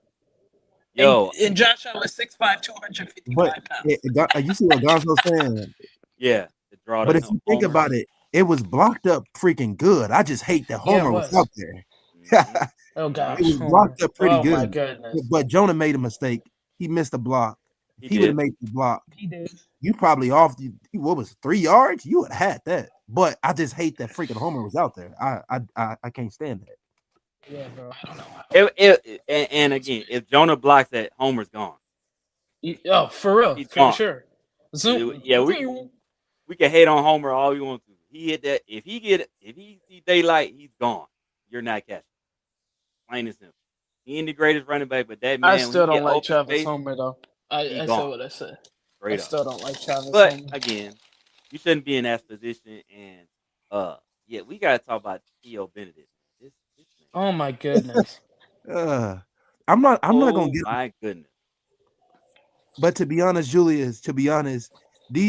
Yo, and Josh Allen 6'5", 255 But pounds. you see what Gonzo's saying? yeah. But if you think about it, it was blocked up freaking good. I just hate that Homer was out there. Oh gosh, it was blocked up pretty good. My goodness. But Jonah made a mistake. He missed a block. He would have made the block. He did. You probably off. What was it, 3 yards? You would have had that. But I just hate that freaking Homer was out there. I can't stand that. Yeah, bro. I don't know. And again, if Jonah blocks that, Homer's gone. Oh, for real, He's for gone. sure. Zoom. Yeah, we can hate on Homer all we want to. He hit that. If he see daylight, he's gone. You're not catching. Plain and simple. He ain't the greatest running back, but that man. I still don't like Travis space, Homer though. I said what I said. Straight I still don't like Travis But Homer. again, you shouldn't be in that position. And yeah, we gotta talk about Theo Benedict. This oh my goodness. I'm not gonna get. My goodness. But to be honest, Julius,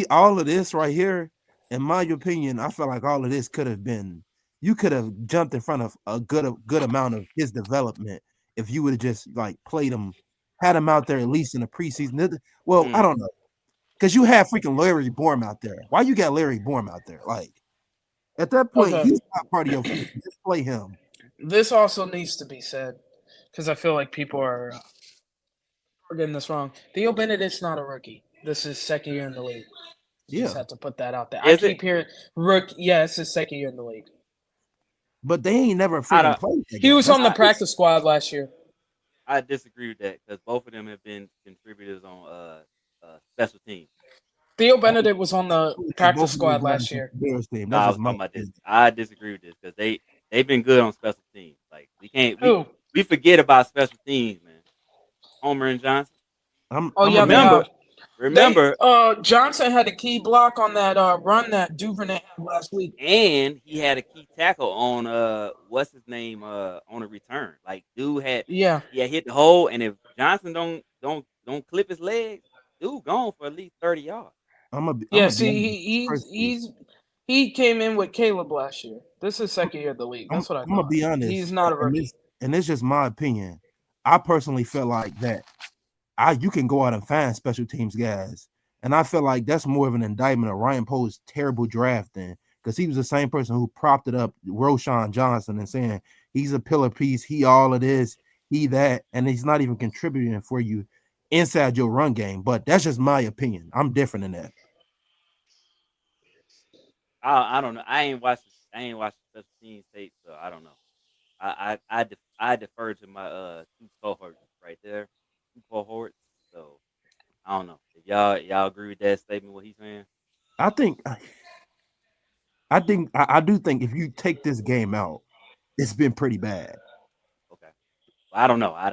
all of this right here, in my opinion, I feel like all of this could have been. You could have jumped in front of a good amount of his development if you would have just like played him, had him out there at least in the preseason. Well, I don't know, because you have freaking Larry Bourne out there. Why you got Larry Bourne out there? Like at that point, he's not part of your future. Just play him. This also needs to be said because I feel like people are getting this wrong. Theo Benedict's not a rookie. This is second year in the league. You just have to put that out there. I keep hearing rookie. Yeah, it's his second year in the league. But they ain't never freaking played. He was on the practice squad last year. I disagree with that because both of them have been contributors on special teams. Theo Benedict was on the practice squad last year. I disagree with this because they've been good on special teams. Like we forget about special teams, man. Homer and Johnson. Remember Remember, Johnson had a key block on that run that Duvernay had last week. and he had a key tackle on what's his name on a return. Like dude had Yeah. hit the hole, and if Johnson don't clip his legs, dude gone for at least 30 yards. I'm Yeah, gonna be see, honest. Personally, he came in with Caleb last year. This is second year of the league. That's what I I'm gonna thought. be honest, He's not a and rookie. it's just my opinion. I personally feel like that you can go out and find special teams guys, and I feel like that's more of an indictment of Ryan Poe's terrible drafting because he was the same person who propped it up Roshan Johnson and saying he's a pillar piece, he all of this, he that, and he's not even contributing for you inside your run game. But that's just my opinion. I'm different than that. I don't know. I ain't watched the special teams tape, so I don't know. I defer to my two cohorts right there, two cohorts. So I don't know if y'all agree with that statement. What he's saying? I think I do think if you take this game out, it's been pretty bad. Okay. Well, I don't know. I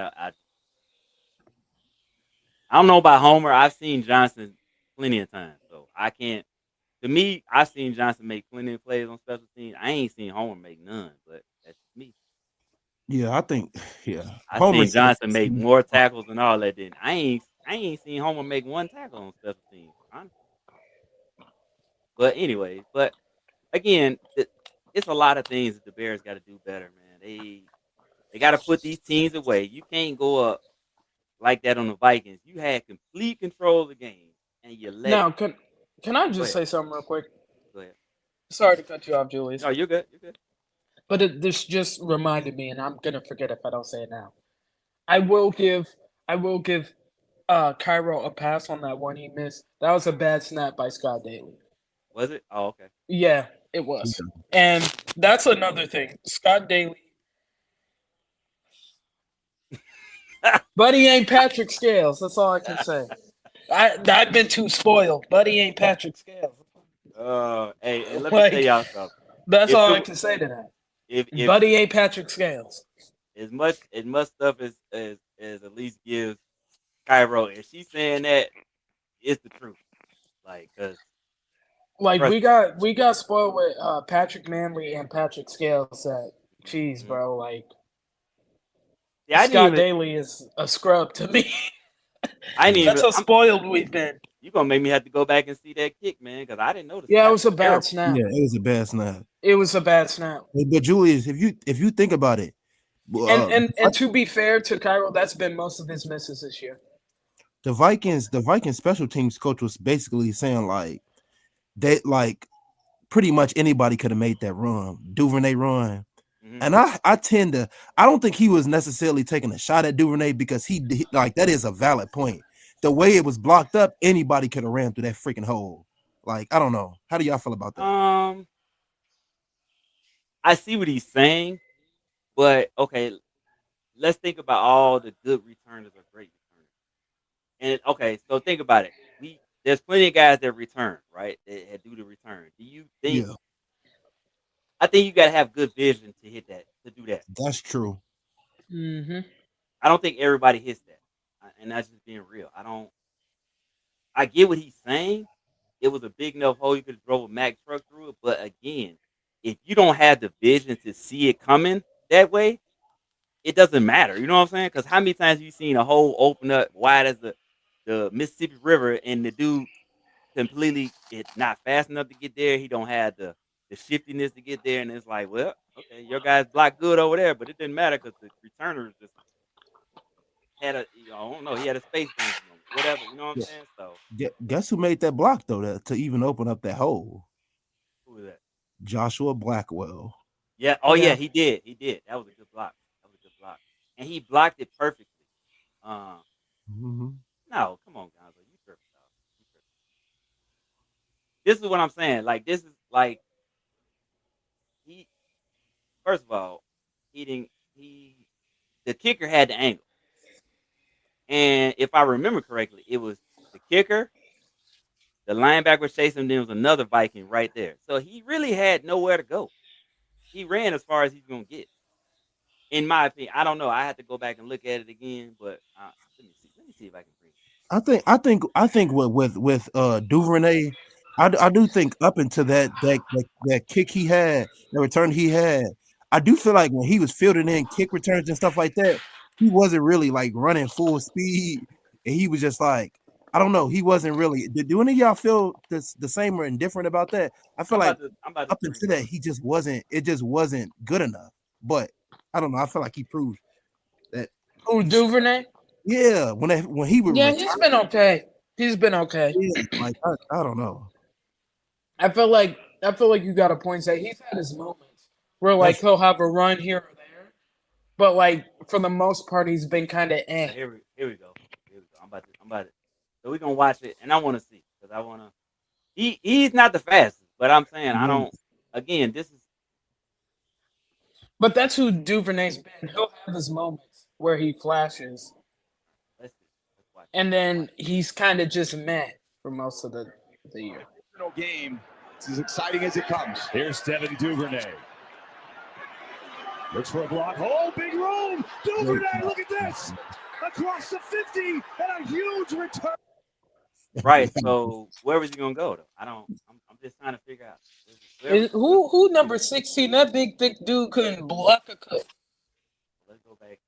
don't know about Homer. I've seen Johnson plenty of times, so I can't. To me, I've seen Johnson make plenty of plays on special teams. I ain't seen Homer make none, but that's me. Yeah, I think yeah. I Homer seen said Johnson make more tackles and all that. Then I ain't seen Homer make one tackle on special teams. Honestly. But anyway, but again, it's a lot of things that the Bears got to do better, man. They got to put these teams away. You can't go up like that on the Vikings. You had complete control of the game, and you let. Now, can I Go just ahead. say something real quick? Go ahead. Sorry to cut you off, Julius, No, you're good. You're good. but this just reminded me, and I'm gonna forget if I don't say it now. I will give Cairo a pass on that one he missed. That was a bad snap by Scott Daly. Was it? Oh, okay. Yeah, it was. And that's another thing. Scott Daly, buddy ain't Patrick Scales. That's all I can say. I've been too spoiled. Buddy ain't Patrick Scales. Hey, let me tell Like y'all something. that's If all I it, can say to that. if Buddy ain't Patrick Scales. as much stuff as Elise gives Cairo, if she's saying that, it's the truth. Like, cause Like trust we got spoiled with Patrick Manley and Patrick Scales. That me. jeez, bro. Like Yeah, I didn't Scott even. Daly is a scrub to me. I didn't That's even. how spoiled we've been. You gonna make me have to go back and see that kick, man, because I didn't know the Yeah, it snap was a was bad terrible. snap. Yeah, it was a bad snap. It was a bad snap. But Julius, if you think about it, And to be fair to Cairo, that's been most of his misses this year. the Vikings special teams coach was basically saying like they like pretty much anybody could have made that run, Duvernay run. Hmm. And I tend to I don't think he was necessarily taking a shot at Duvernay because like that is a valid point. The way it was blocked up, anybody could have ran through that freaking hole. Like I don't know. How do y'all feel about that? I see what he's saying, but okay, let's think about all the good returners or great returners. Okay, so think about it. There's plenty of guys that return, right? That do the return. Do you think? Yeah, I think you got to have good vision to hit that, to do that. that's true. Mm-hmm. I don't think everybody hits that, and that's just being real. I don't. I get what he's saying. It was a big enough hole you could throw a Mack truck through it, but again, if you don't have the vision to see it coming that way, it doesn't matter. You know what I'm saying? Because how many times have you seen a hole open up wide as the Mississippi River, and the dude completely it not fast enough to get there. He don't have the shiftiness to get there, and it's like, well, okay, your guys blocked good over there, but it didn't matter because the returner just had I don't know, he had a space danger moment, whatever. You know what I'm Yeah. saying? So Guess who made that block though to even open up that hole? who was that? Joshua Blackwell. Yeah. Oh yeah, Yeah. he did. He did. That was a good block. That was a good block, and he blocked it perfectly. Um, Mhm. no, come on, Gonzo, you tripping, dog. You tripping. This is what I'm saying. Like this is like he. First of all, he didn't. He the kicker had the angle. And if I remember correctly, it was the kicker, the linebacker was chasing him, then there was another Viking right there. So he really had nowhere to go. He ran as far as he's gonna get. In my opinion, I don't know. I had to go back and look at it again, but let me see. Let me see if I can bring it. I think with Duvernay, I do think up into that kick he had, the return he had, I do feel like when he was fielding in kick returns and stuff like that, he wasn't really like running full speed, and he was just like I don't know, he wasn't really. Do any of y'all feel the same or indifferent about that? I feel like I'm about to up agree. until that he just wasn't. It just wasn't good enough. But I don't know. I feel like he proved that. Who, Duvernay? Yeah, when he would Yeah, return, he's been okay. He's been okay. like I don't know. I feel like you got a point. That he's had his moments where like That's he'll have a run here or there, but like for the most part, he's been kind of eh. Here we go. I'm about to. So we're gonna watch it, and I want to see because I want to. He's not the fastest, but I'm saying I don't. Again, this is But that's who Duvernay's been. He'll have his moments where he flashes, let's see. Let's watch it. and then he's kind of just meh for most of the year. Game. It's as exciting as it comes. Here's Devin Duvernay. Looks for a block. Oh, big room. Duvernay, look at this. Across the 50 and a huge return. Right. So where was he gonna go though? I'm just trying to figure out. Who number 16? That big thick dude couldn't block a cut. Let's go back.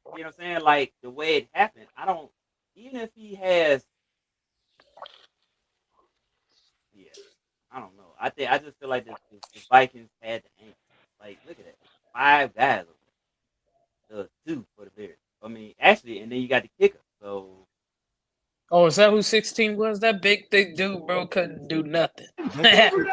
You know what I'm saying? Like the way it happened, I don't. Even if he has, yeah, I don't know. I just feel like the Vikings had the answer. Like look at that, 5 guys. The 2 for the Bears. I mean, actually, and then you got the kicker. So. Oh, is that who 16 was? That big thick dude, bro, couldn't do nothing.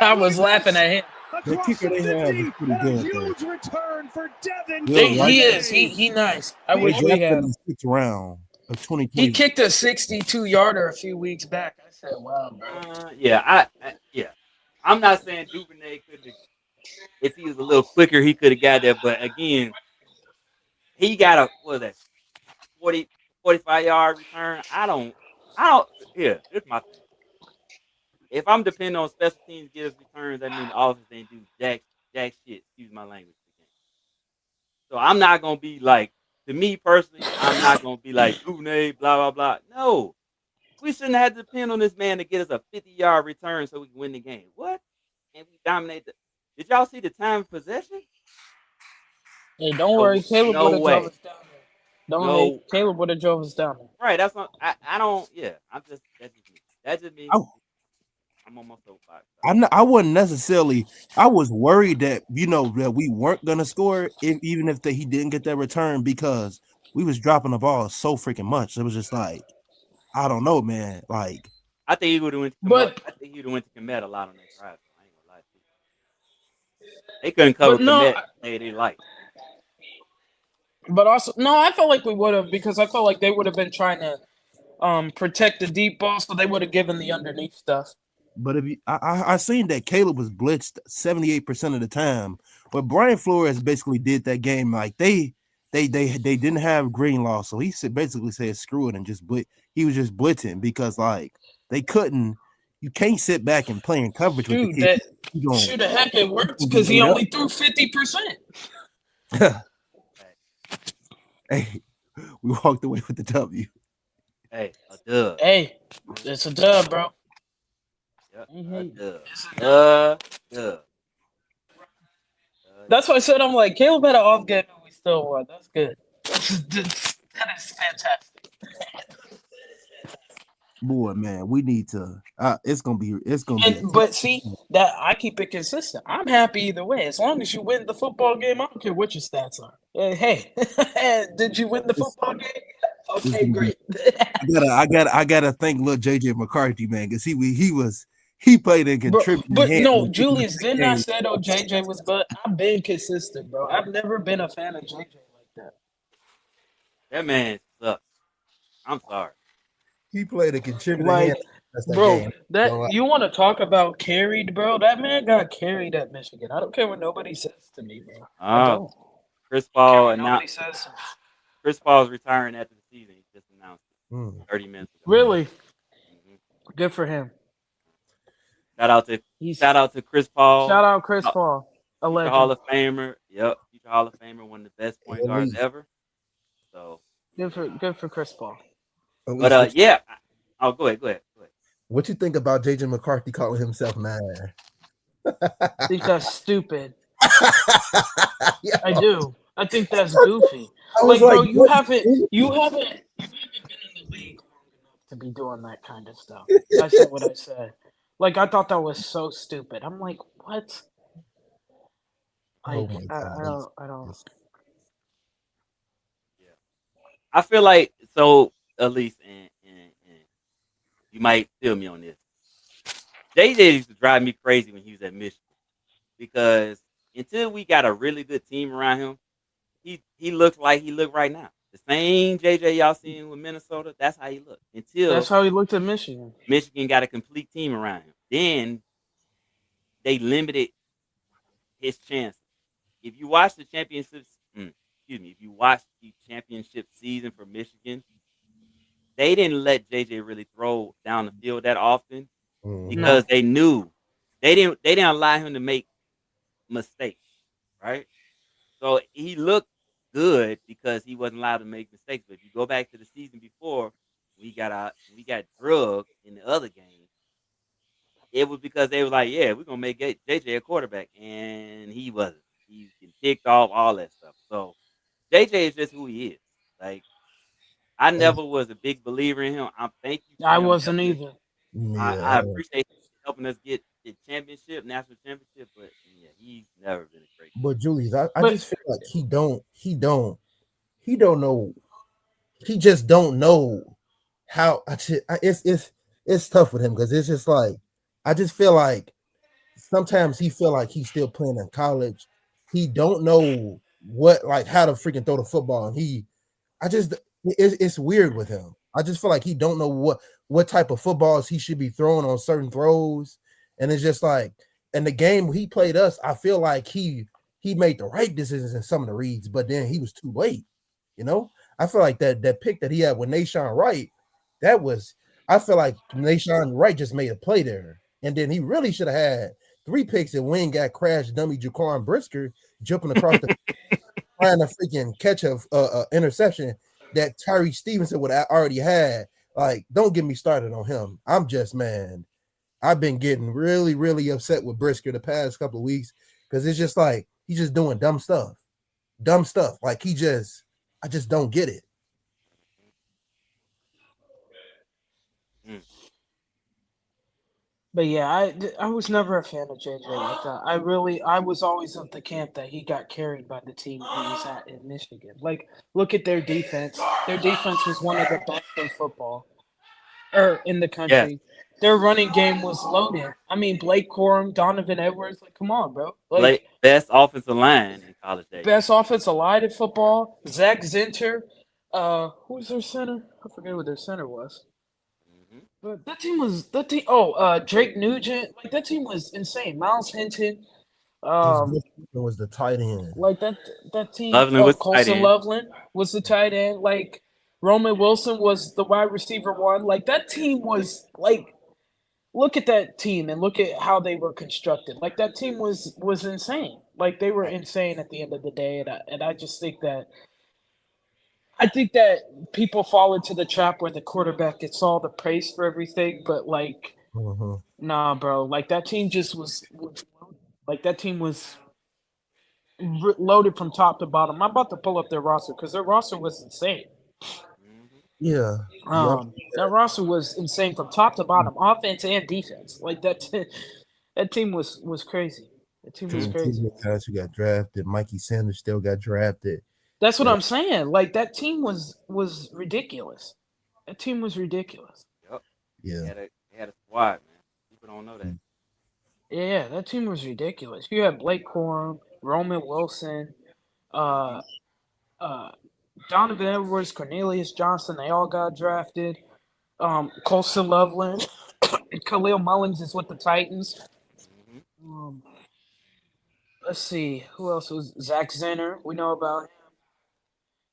I was laughing at him. The kicker they have is pretty good. Huge return for Devin. He is. He nice. I wish we had him. 6th round of 2020. He kicked a 62-yarder a few weeks back. I said, "Wow, bro." Yeah, I'm not saying Duvernay could. If he was a little quicker, he could have got there. But again, he got a 45-yard return. I don't. Yeah, it's my thing. If I'm depending on special teams to get us returns, that means the offense ain't do jack shit. Excuse my language. So I'm not gonna be like, to me personally, I'm not gonna be like Duvernay, blah blah blah. No, we shouldn't have to depend on this man to get us a 50-yard return so we can win the game. What? And we dominate the. Did y'all see the time of possession? Hey, don't worry, Caleb no would have way. drove us down there. Caleb would have drove us down there. Right, that's not. I don't. Yeah, that's just me. That's just me. I'm on my soapbox. I wasn't necessarily. I was worried that that we weren't gonna score even if he didn't get that return because we was dropping the ball so freaking much. It was just like I don't know, man. Like I think he would have went. I think he would have went to Komet a lot on that drive. I ain't gonna lie to you. They couldn't cover Komet. They like. But also, no, I felt like we would have because I felt like they would have been trying to protect the deep ball, so they would have given the underneath stuff. But if I seen that Caleb was blitzed 78% of the time, but Brian Flores basically did that game like they didn't have Greenlaw, so he basically said screw it and just he was just blitzing because like they couldn't. You can't sit back and play in coverage with the kid. Shoot, the heck, it works because he only threw 50%. Hey, we walked away with the W. Hey, a dub. Hey, it's a dub, bro. Yep, a dub. That's why I said I'm like Caleb had an off game and we still won. That's good. That is fantastic. Boy, man, we need to. It's gonna be. But see that I keep it consistent. I'm happy either way. As long as you win the football game, I don't care what your stats are. Hey, did you win the football game? Okay, great. I gotta thank little JJ McCarthy, man, because he played and contributed. But no, Julius did not say though JJ was, but I've been consistent, bro. I've never been a fan of JJ like that. That man sucks. I'm sorry. He played a contributor. Like, bro, you want to talk about carried, bro? That man got carried at Michigan. I don't care what nobody says to me, bro. Chris Paul announced. Chris Paul's retiring after the season. He just announced it 30 minutes ago. Really? Mm-hmm. Good for him. Shout out to Chris Paul. Shout out Chris Paul. A legend. Hall of Famer. Yep. Future Hall of Famer, one of the best point guards ever. So good for Chris Paul. But Elise, yeah. Oh, go ahead. what you think about JJ McCarthy calling himself man? I think that's stupid. Yeah, I do. I think that's goofy. I was Like, bro, like, you what? haven't been in the league long enough to be doing that kind of stuff. I said what I said. Like, I thought that was so stupid. I'm like, what? Oh Like, my god! I don't. Yeah. I feel like so. Elise and you might feel me on this. JJ used to drive me crazy when he was at Michigan because until we got a really good team around him, he looked like he looked right now. The same JJ y'all seen with Minnesota, that's how he looked. That's Until how he looked at Michigan. Michigan got a complete team around him. Then they limited his chances. If you watch the if you watch the championship season for Michigan, they didn't let JJ really throw down the field that often Mhm. because No. they knew they didn't allow him to make mistakes, right? So he looked good because he wasn't allowed to make mistakes. But if you go back to the season before, we got drugged in the other game. It was because they were like, "Yeah, we're gonna make JJ a quarterback," and he wasn't. He's getting picked off, all that stuff. So JJ is just who he is. Like I And never was a big believer in him. I thank you for I him wasn't helping us. either. I yeah, appreciate him helping us get the national championship. But yeah, he's never been a great but Julius, I But just feel like he don't know. He just don't know how. It's tough with him because it's just like I just feel like sometimes he feel like he's still playing in college. He don't know what like how to freaking throw the football, and it's weird with him. I just feel like he don't know what type of footballs he should be throwing on certain throws, and it's just like in the game he played us. I feel like he made the right decisions in some of the reads, but then he was too late. You know, I feel like that pick that he had with Nashawn Wright, that was I feel like Nashawn Wright just made a play there, and then he really should have had 3 picks and Wayne got crashed. Dummy Jaquan Brisker jumping across the trying to freaking catch a interception that Tyree Stevenson would have already had. Like, don't get me started on him. I'm just man. I've been getting really, really upset with Brisker the past couple of weeks because it's just like he's just doing dumb stuff. Dumb stuff. Like I just don't get it. Mm. But yeah, I was never a fan of JJ like that. I was always of the camp that he got carried by the team he was at in Michigan. Like, look at their defense. Their defense was one of the best in football or in the Yes, country. Their running game was loaded. I mean, Blake Corum, Donovan Edwards. Like, come on, bro. Like, best offensive line in college days. best offensive line in football. Zach Zinter. Who was their center? I forget what their center was. Hmm. But that team. Oh, Drake Nugent. Like that team was insane. Miles Hinton. His Um, best player was the tight end. like that team. Loveland Oh, was tight Colson end. Loveland was the tight end. Like Roman Wilson was the wide receiver one. Like that team was like. Look at that team and look at how they were constructed. Like that team was insane. Like they were insane at the end of the day, and I just think that people fall into the trap where the quarterback gets all the praise for everything, but like, Mhm. nah, bro. Like that team just was like that team was loaded from top to bottom. I'm about to pull up their roster because their roster was insane. Hmm. Yeah. Yep. That roster was insane from top to bottom, offense and defense. Like that team was crazy. That team was crazy, Two man. guys who got drafted. Mikey Sanders still got drafted. That's what Yeah. I'm saying. Like that team was ridiculous. That team was ridiculous. Yep. Yeah. They had a squad, man. People don't know that. Yeah, that team was ridiculous. You had Blake Corum, Roman Wilson, uh, uh, Donovan Edwards, Cornelius Johnson. They all got drafted. Colson Loveland, Khalil Mullins is with the Titans. Hmm. Um, let's see who else was Zach Zenner. We know about him.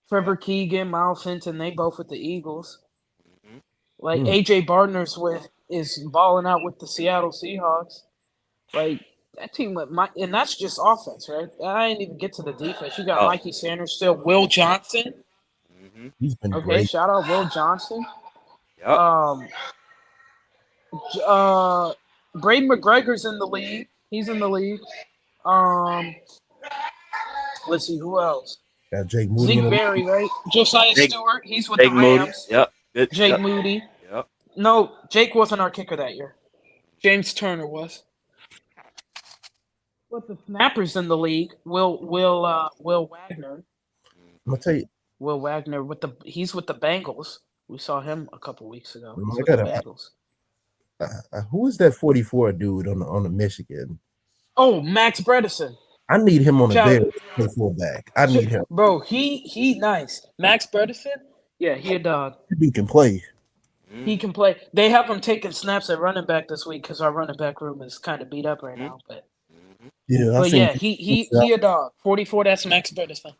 Trevor Keegan, Miles Hinton. They both with the Eagles. Hmm. Like Mm. AJ Bartner's is balling out with the Seattle Seahawks. Like that team with and that's just offense, right? I didn't even get to the defense. You got Oh. Mikey Sanders still, Will Johnson. Hmm. He's been Okay, great. shout out Will Johnson. Yep. Braden McGregor's in the league. He's in the league. Let's see who else. Got Jake Moody. Zeke Berry, right? Josiah Jake- Stewart. He's with Jake the Moody. Rams. Yep. Good. Jake Yep. Moody. Yep. No, Jake wasn't our kicker that year. James Turner was. But the snappers in the league, Will Wagner. I'm gonna tell you, Will Wagner he's with the Bengals. We saw him a couple weeks ago. He's I with the gotta- Bengals. who is that 44 dude on the Michigan? Oh, Max Bredesen. I need him on the Shout- Bears play fullback. I need him. Bro, he nice. Max Bredesen? Yeah, he a dog. He can play. He can play. They have him taking snaps at running back this week because our running back room is kind of beat up right now. But Yeah, I seen yeah, he a dog. 44. That's Max Bredesen.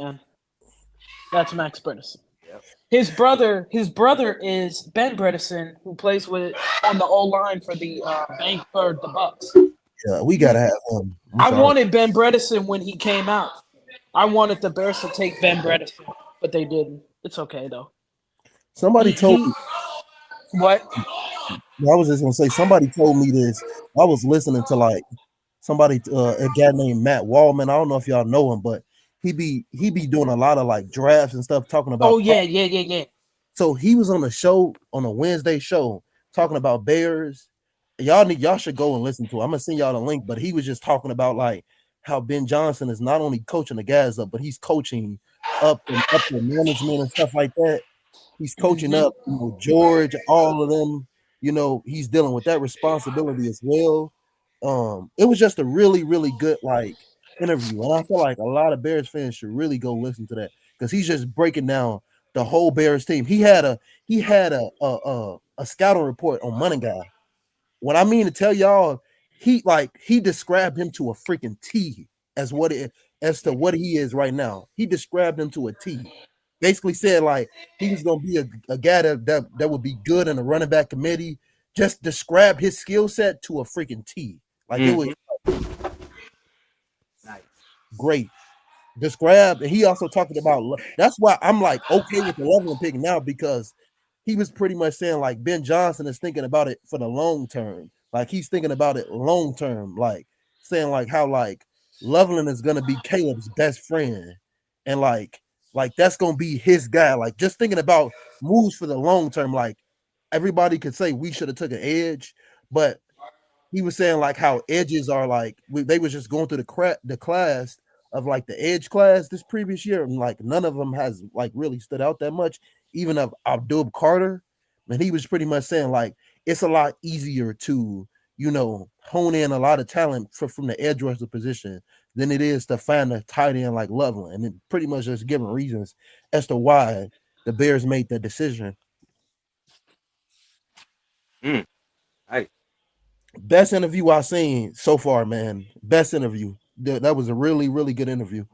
Yeah. That's Max Bredesen. Yep. His brother is Ben Bredesen, who plays on the O line for the the Bucks. Yeah, we gotta have him. I wanted Ben Bredesen when he came out. I wanted the Bears to take Ben Bredesen, but they didn't. It's okay though. Somebody told me. What? I was just gonna say somebody told me this. I was listening to like somebody, a guy named Matt Wallman. I don't know if y'all know him, but he be doing a lot of like drafts and stuff, talking about. Oh yeah. So he was on a show on a Wednesday show talking about Bears. Y'all should go and listen to it. I'm gonna send y'all the link, but he was just talking about like how Ben Johnson is not only coaching the guys up, but he's coaching up the management and stuff like that. He's coaching up George, all of them. You know, he's dealing with that responsibility as well. It was just a really, really good like interview, and I feel like a lot of Bears fans should really go listen to that because he's just breaking down the whole Bears team. He had a scouting report on Money Guy. What I mean to tell y'all, he described him to a freaking T as to what he is right now. He described him to a T. Basically said like he's gonna be a guy that would be good in the running back committee. Just describe his skill set to a freaking T. Like it was Nice. great. Described, and he also talking about. That's why I'm like okay with the level pick now because he was pretty much saying like Ben Johnson is thinking about it for the long term. Like he's thinking about it long term, like saying like how like Loveland is gonna be Caleb's best friend, and like that's gonna be his guy. Like just thinking about moves for the long term. Like everybody could say we should have took an edge, but he was saying like how edges are like they was just going through the class of like the edge class this previous year, and like none of them has like really stood out that much, even of Abdul Carter. And he was pretty much saying like it's a lot easier to, you know, hone in a lot of talent from the edge rusher position than it is to find a tight end like Loveland. And it pretty much just giving reasons as to why the Bears made the decision. Nice. Best interview I've seen so far, man. Best interview. That was a really, really good interview.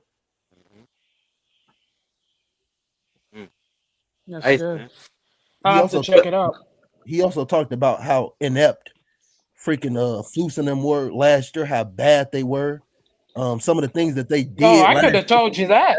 That's Nice, good. man. I'll have to check it out. He also talked about how inept freaking Flus and them were last year, how bad they were. Some of the things that they did. Oh, I could have told you that.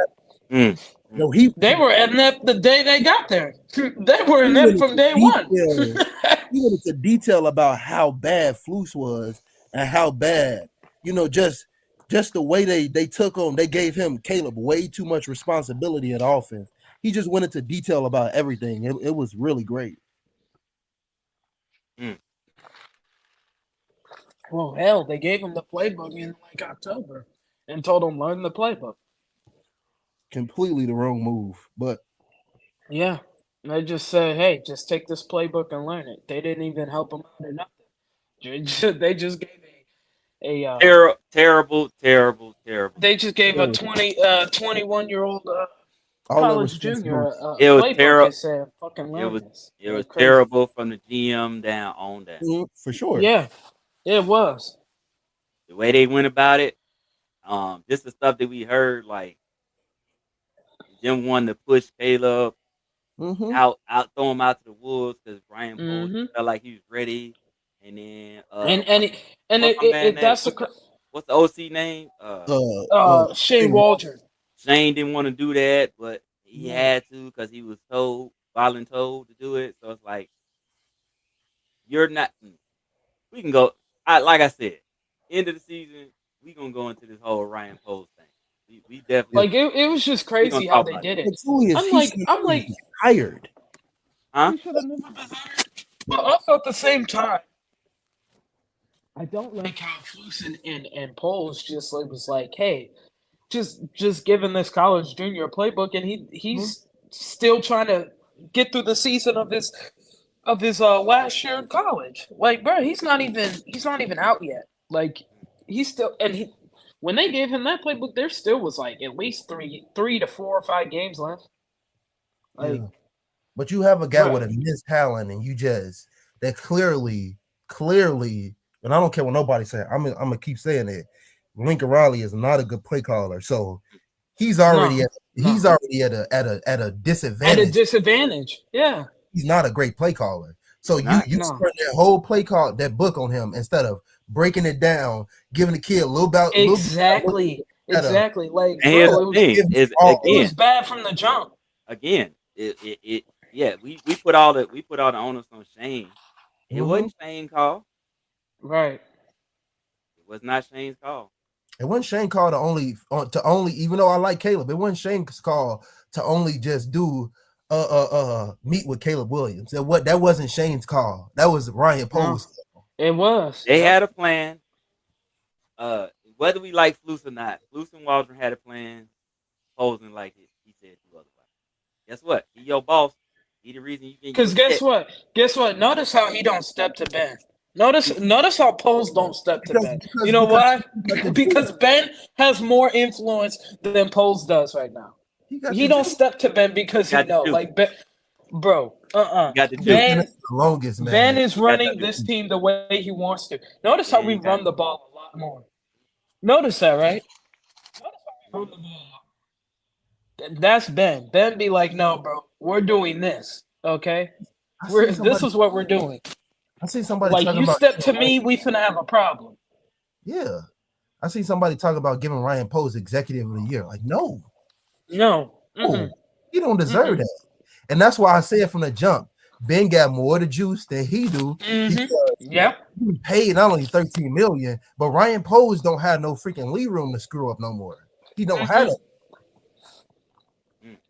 No, They were inept the day they got there. They were inept from day one. He went into detail about how bad Flus was and how bad, you know, just the way they took him. They gave him Caleb way too much responsibility in offense. He just went into detail about everything. It was really great. Well, hell, they gave him the playbook in like October and told him learn the playbook. Completely the wrong move, but Yeah, they just said, "Hey, just take this playbook and learn it." They didn't even help him out or nothing. They just gave a Terrible. They just gave a 21-year-old college junior It was playbook terrible. and said, "Fucking learn this." It was crazy. terrible from the GM down on down. for sure. Yeah, it was. The way they went about it, just the stuff that we heard, like them wanting to push Caleb out, throw him out to the wolves because Brian Poles felt like he was ready, and then what's the OC name? Shane Waldron. Shane didn't want to do that, but he had to because he was told. voluntold to do it. So it's like you're not. We can go. Like I said, end of the season, we gonna go into this whole Ryan Poles thing. We definitely Like it was just we gonna crazy how talk they about did it. it. The truly is, I'm like, hired. Huh? he should have never been hired. But also at the same time, I don't like how Flus and Poles just like was like, hey, just giving this college junior a playbook, and he's still trying to get through the season of his last year in college. Like, bro, he's not even out yet. Like, he's still when they gave him that playbook, there still was like at least three to 4 or 5 games left. Like, Yeah. But you have a guy Bruh. with immense talent, and that clearly, and I don't care what nobody say. I'm gonna keep saying it. Lincoln Riley is not a good play caller, so he's already at a disadvantage. at a disadvantage. Yeah. He's not a great play caller. So Not. you No. spread that whole that book on him instead of breaking it down, giving the kid a little about Exactly. at a- Exactly. Like, And here's bro, the thing: is all- it again, was bad from the jump. yeah, we put all the onus on Shane. It Mhm. wasn't Shane's call. Right. It was not Shane's call. It wasn't Shane call to only, even though I like Caleb, it wasn't Shane's call to only just do meet with Caleb Williams. That wasn't Shane's call. That was Ryan Poles. It was. They had a plan. Whether we like Flus or not, Flus and Waldron had a plan. Posing like it. He said do otherwise. Guess what? He your boss. He the reason you can. Because guess what? Notice how he don't step to Ben. Notice how Poles don't step to Ben. You know why? Because Ben has more influence than Poles does right now. He don't step to Ben because he know. Like Ben, bro. Got the Ben, the longest, man. Ben is running this team the way he wants to. Notice how we run the ball a lot more. Notice that, right? Notice how we run the ball. That's Ben. Ben be like, no, bro, we're doing this. Okay, this is what we're doing. I see somebody Like, talking you about step to me, we finna have a problem. Yeah, I see somebody talk about giving Ryan Poles Executive of the Year. Like, no, No, he don't deserve that. And that's why I said from the jump, Ben got more of the juice than he do. Yep. He paid not only $13 million, but Ryan Poles don't have no freaking lead room to screw up no more. He don't have it.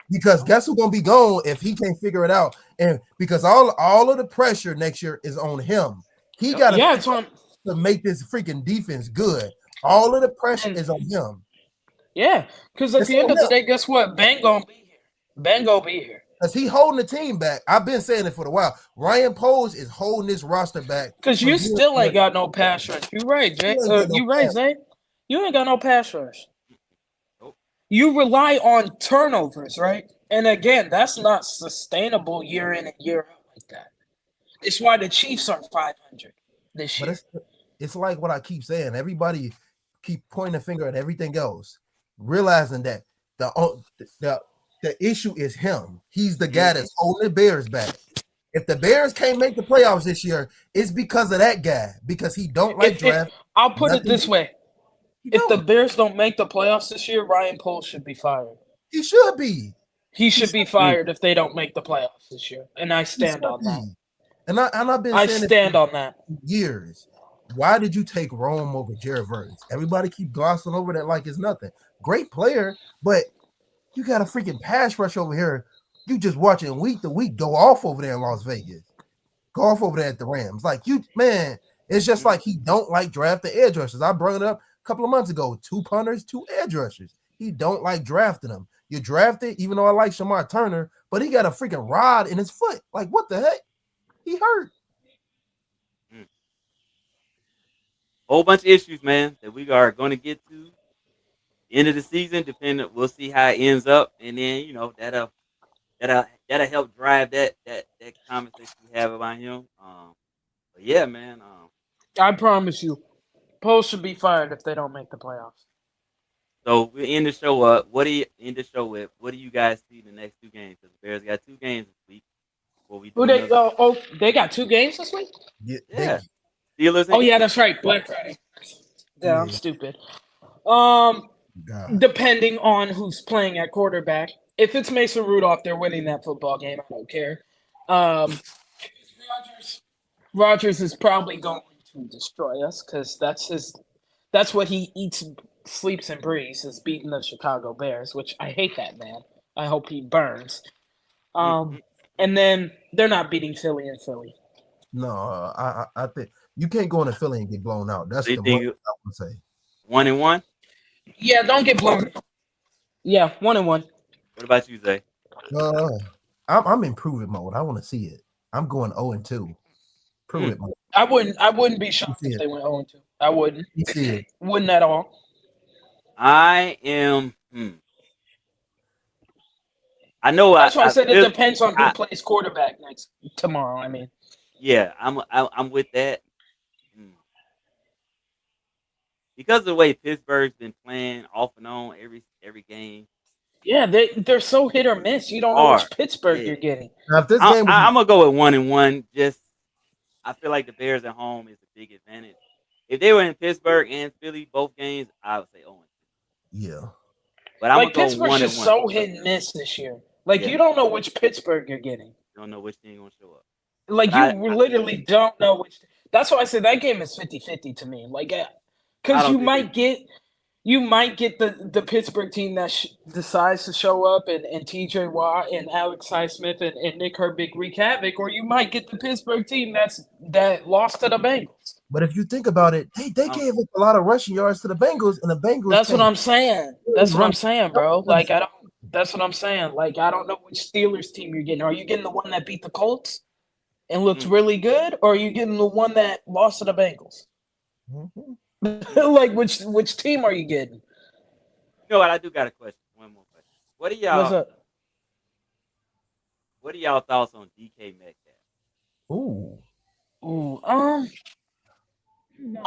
Because guess who's gonna be gone if he can't figure it out? And because all of the pressure next year is on him. He got to make this freaking defense good. All of the pressure is on him. Yeah, because at the end of the day, guess what? Ben gonna be here. Ben gonna be here. Because he holding the team back. I've been saying it for a while. Ryan Poles is holding this roster back. Because you still ain't got no pass rush. You right, Jay. You right, Zay. You ain't got no pass rush. You rely on turnovers, right? And again, that's not sustainable year in and year out like that. It's why the Chiefs are 500 this year. But it's like what I keep saying. Everybody keep pointing a finger at everything else, realizing that the issue is him. He's the guy that's holding the Bears back. If the Bears can't make the playoffs this year, it's because of that guy. Because he don't like draft. I'll put it this way. If the Bears don't make the playoffs this year, Ryan Poles should be fired. He should be. He should be fired if they don't make the playoffs this year. And I stand on that. And I've been saying stand on that years. Why did you take Rome over Jared Verse? Everybody keep glossing over that like it's nothing. Great player, but you got a freaking pass rush over here. You just watching week to week go off over there in Las Vegas. Go off over there at the Rams. Like it's just like he don't like drafting edge rushers. I brought it up a couple of months ago. 2 punters, 2 edge rushers. He don't like drafting them. You drafted, even though I like Shamar Turner, but he got a freaking rod in his foot. Like, what the heck? He hurt. Whole bunch of issues, man, that we are going to get to end of the season. We'll see how it ends up, and then that'll help drive that conversation we have about him. But yeah, man. I promise you, Poles should be fired if they don't make the playoffs. So we end the show up. What do you end the show with? What do you guys see in the next 2 games? Because the Bears got 2 games this week. They got 2 games this week? Yeah. Steelers. Oh yeah, that's right. Black Friday. Yeah, I'm stupid. Depending on who's playing at quarterback, If it's Mason Rudolph, they're winning that football game. I don't care. If it's Rodgers is probably going to destroy us because that's what he eats, sleeps, and breathes is beating the Chicago Bears, which I hate that man. I hope he burns. Mhm. And then they're not beating Philly in Philly. No, I think you can't go into Philly and get blown out. That's So you the think one I would say. 1-1? Yeah, don't get blown. Yeah, 1-1. What about you, Zay? I'm in prove it mode. I want to see it. I'm going 0-2. Prove it mode. I wouldn't be shocked see if it. they went 0-2. I wouldn't. You see it. Wouldn't at all. I am. I know. That's why I said it feel- depends on who I- plays quarterback tomorrow. I mean, Yeah, I'm with that. Because of the way Pittsburgh's been playing off and on every game. yeah, they're so hit or miss. You don't know which Pittsburgh you're getting. Now, if this I'm game, gonna go with 1-1. Just I feel like the Bears at home is a big advantage. If they were in Pittsburgh and Philly both games, I would say 0-2. yeah, But I'm Like gonna go Pittsburgh's 1-1. just so hit and miss this year. Like Yeah. you don't know which Pittsburgh you're getting. Don't know which team gonna show up. Like But you literally don't know which. That's why I said that game is 50-50 to me. Like, I because don't you think might get the Pittsburgh team that decides to show up and T.J. Watt and Alex Highsmith and Nick Herbig wreak havoc, or you might get the Pittsburgh team that lost to the Bengals. but if you think about it, they gave up a lot of rushing yards to the Bengals, and the Bengals. That's what I'm saying. That's what I'm Run- saying, bro. Like I don't. That's what I'm saying. Like I don't know which Steelers team you're getting. Are you getting the one that beat the Colts and looked really good, or are you getting the one that lost to the Bengals? Mhm. Like which team are you getting? You know what? I do got a question. One more question. What What's up? are y'all thoughts on DK Metcalf? Ooh, Ooh, no,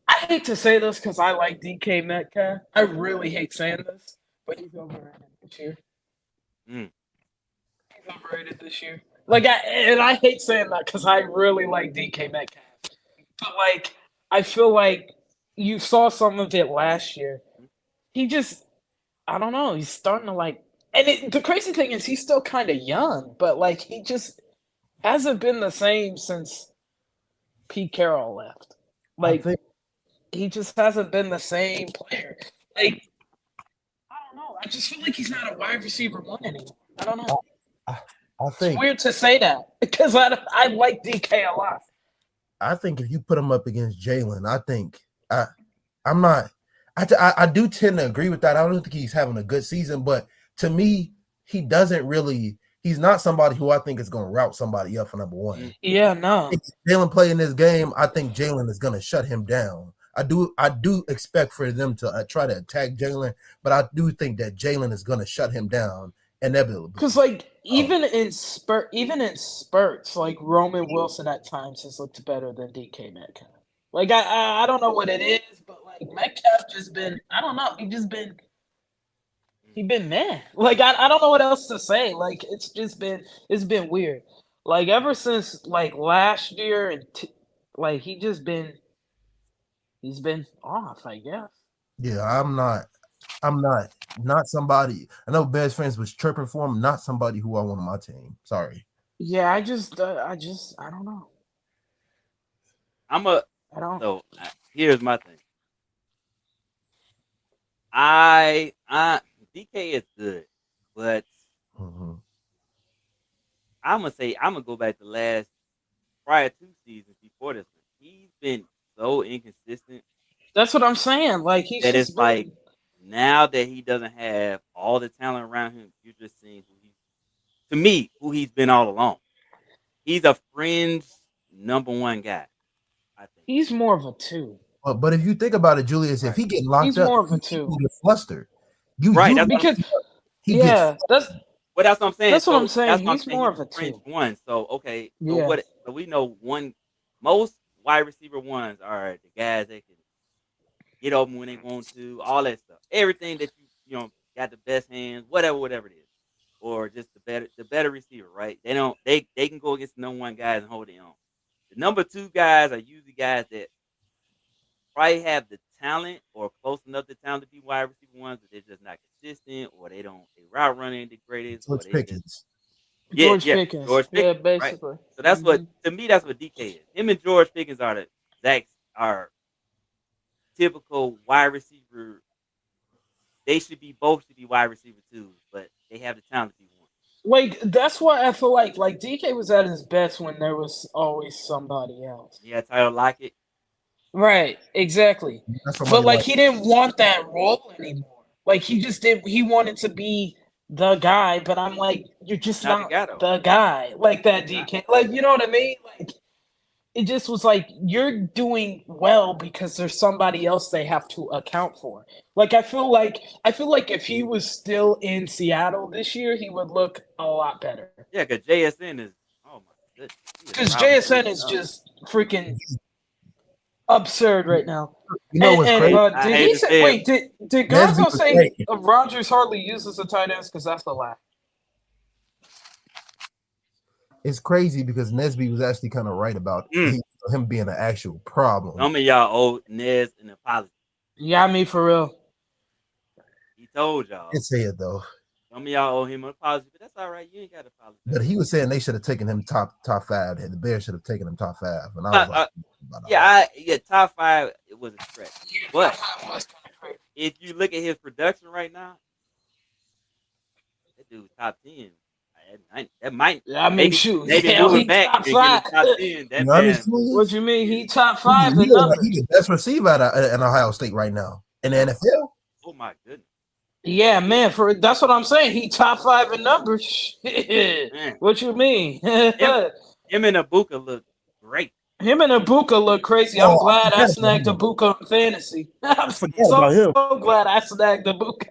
I hate to say this because I like DK Metcalf. I really hate saying this, but he's overrated this year. Mm. He's overrated this year. Like I hate saying that because I really like DK Metcalf. But like I feel like you saw some of it last year. He just I don't know, he's starting to like and the crazy thing is he's still kind of young, but like he just hasn't been the same since Pete Carroll left. Like I think he just hasn't been the same player. Like I don't know. I just feel like he's not a wide receiver one anymore. I don't know. I It's think weird to say that because I like DK a lot. I think if you put him up against Jalen, I think I'm not. I do tend to agree with that. I don't think he's having a good season, but to me, he doesn't really. He's not somebody who I think is going to route somebody up for number one. Yeah, no. If Jalen play in this game, I think Jalen is going to shut him down. I do expect for them to try to attack Jalen, but I do think that Jalen is going to shut him down inevitably. Because like even in spurts, like Roman Wilson at times has looked better than DK Metcalf. Like I don't know what it is, but like Metcalf just been I don't know he been mad. Like I don't know what else to say. Like it's been weird. Like ever since like last year and like he's been off. I guess. Yeah, I'm not somebody. I know Bears fans was chirping for him. Not somebody who I want on my team. Sorry. Yeah, I don't know. So here's my thing. I DK is good, but Mhm. I'm gonna go back to prior 2 seasons before this one. He's been so inconsistent That's what I'm saying. Like he's that just it's like now that he doesn't have all the talent around him, you're just seeing who he's been all along. He's a fringe number one guy. I think he's more of a 2. But if you think about it, Julius, if he get locked He's up, more of a he 2. get flustered. Right, You, that's what Because he yeah, that's But that's what I'm saying. That's what I'm saying. That's what I'm He's saying. more He's of a fringe 2. one. So okay. So Yeah. what? So we know most wide receiver ones are the guys that can get open when they want to, all that stuff. Everything that you got the best hands, whatever it is, or just the better receiver, right? They can go against the number one guys and hold it on. The number 2 guys are usually guys that probably have the talent or close enough to talent to be wide receiver ones, but they're just not consistent, or they route running the greatest, or George they just Pickens. George Pickens. George Yeah, Pickens, right? basically. So that's what Mhm. to me that's what DK is. Him and George Pickens are typical wide receiver. They should be wide receiver twos, but they have the talent to be one. Like that's why I feel like DK was at his best when there was always somebody else. Yeah, Tyler Lockett. Right, exactly. That's But somebody like like he didn't want that role anymore. Like he just did. He wanted to be the guy. But I'm like, you're just Not the not guy though. the guy. Like that He's not. DK. Like you know what I mean? Like it just was like you're doing well because there's somebody else they have to account for. Like I feel like if he was still in Seattle this year, he would look a lot better. Yeah, because JSN is. Oh my goodness. He is Because routing JSN dudes is up. just freaking absurd right now. you know what's crazy. I Did hate he to say? say it. Wait, did Nesby Gonzo was say great. Rogers hardly uses the tight ends? Because that's the lie. It's crazy because Nesby was actually kind of right about him being an actual problem. Some of y'all owe Nez an apology. Yeah, me for real. He told y'all. It's it though. Some of y'all owe him an apology, but that's all right. You ain't got to apologize. But he was saying they should have taken him top five. The Bears should have taken him top five. And I was like, top 5. It was a stretch. But if you look at his production right now, that dude's top 10. That might. Yeah, I mean, maybe, shoot. Maybe Hell, moving he back top and getting five. top 10. That honestly, man. What you mean? He top 5 in he's numbers. the best receiver in Ohio State right now in the NFL. Oh my goodness. Yeah, man. That's what I'm saying. He top 5 in numbers. Man. What you mean? Him and Ibuka look great. Him and Ibuka look crazy. I'm glad I snagged Ibuka in fantasy. I'm so glad I snagged Ibuka.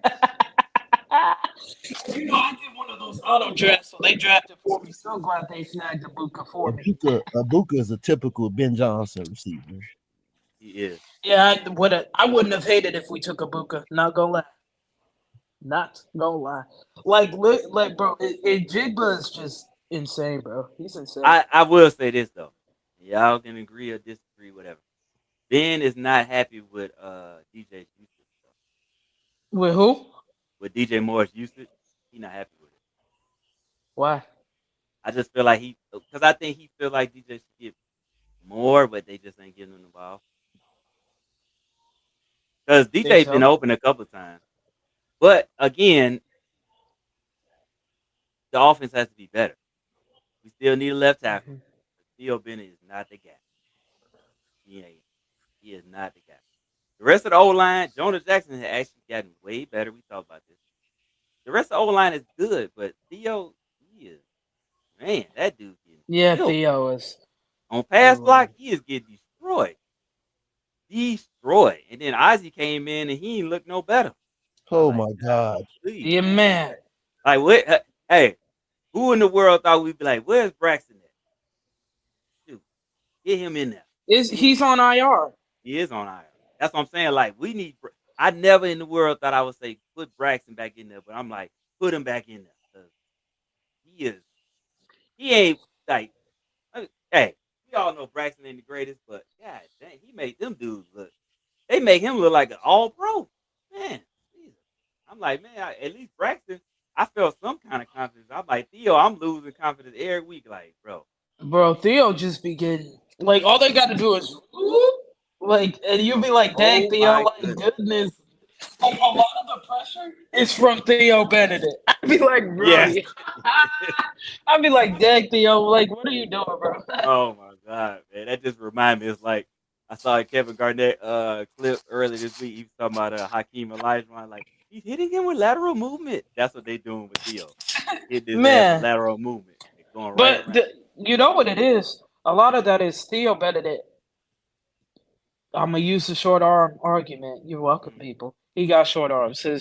You know, I did one of those auto drafts, so they drafted for me. So glad they snagged Ibuka for me. Ibuka is a typical Ben Johnson receiver. He is. Yeah, I wouldn't have hated if we took Ibuka. Not gonna lie. Not gonna lie. Like, bro, Jigba is just insane, bro. He's insane. I will say this though. Y'all can agree or disagree, whatever. Ben is not happy with DJ's usage. With who? With DJ Moore's usage, he's not happy with it. Why? I just feel like because I think he feel like DJ should get more, but they just ain't giving him the ball. Because DJ's been open a couple of times. But again, the offense has to be better. We still need a left tackle. Theo Bennett is not the guy. He is not the guy. The rest of the O-line, Jonah Jackson has actually gotten way better. We talked about this. The rest of the O-line is good, but Theo, that dude getting killed. Theo is. On pass block, he is getting destroyed. And then Ozzie came in and he ain't look no better. Oh my God. Yeah, man. Like what? Hey, who in the world thought we'd be like, where's Braxton at? Dude, get him in there. He's on IR. He is on IR. That's what I'm saying. Like, we need. I never in the world thought I would say put Braxton back in there, but I'm like, put him back in there. He ain't like. Hey, we all know Braxton ain't the greatest, but God dang, he made them dudes look. They make him look like an all-pro. Man, Jesus. I'm like, man, at least Braxton, I felt some kind of confidence. I'm like, Theo, I'm losing confidence every week. Like, bro, Theo just be getting like all they got to do is like, and you'll be like, dang, Theo, like goodness. Like a lot of the pressure is from Theo Benedict. I'd be like, bro. Yes. I'd be like, dang, Theo, like, what are you doing, bro? Oh my God, man. That just reminded me. It's like I saw a Kevin Garnett clip earlier this week. He was talking about Hakeem Olajuwon. Like, he's hitting him with lateral movement. That's what they doing with Theo. Hitting his ass with lateral movement. Going right you know what it is? A lot of that is Theo Benedict. I'm gonna use the short arm argument. You're welcome, people. He got short arms. He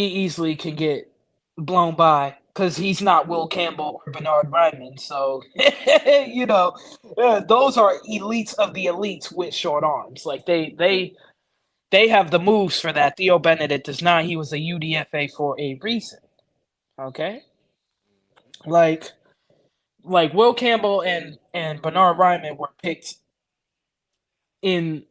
easily can get blown by because he's not Will Campbell or Bernard Ryman. So those are elites of the elites with short arms. Like they have the moves for that. Theo Benedict does not. He was a UDFA for a reason. Okay, like Will Campbell and Bernard Ryman were picked in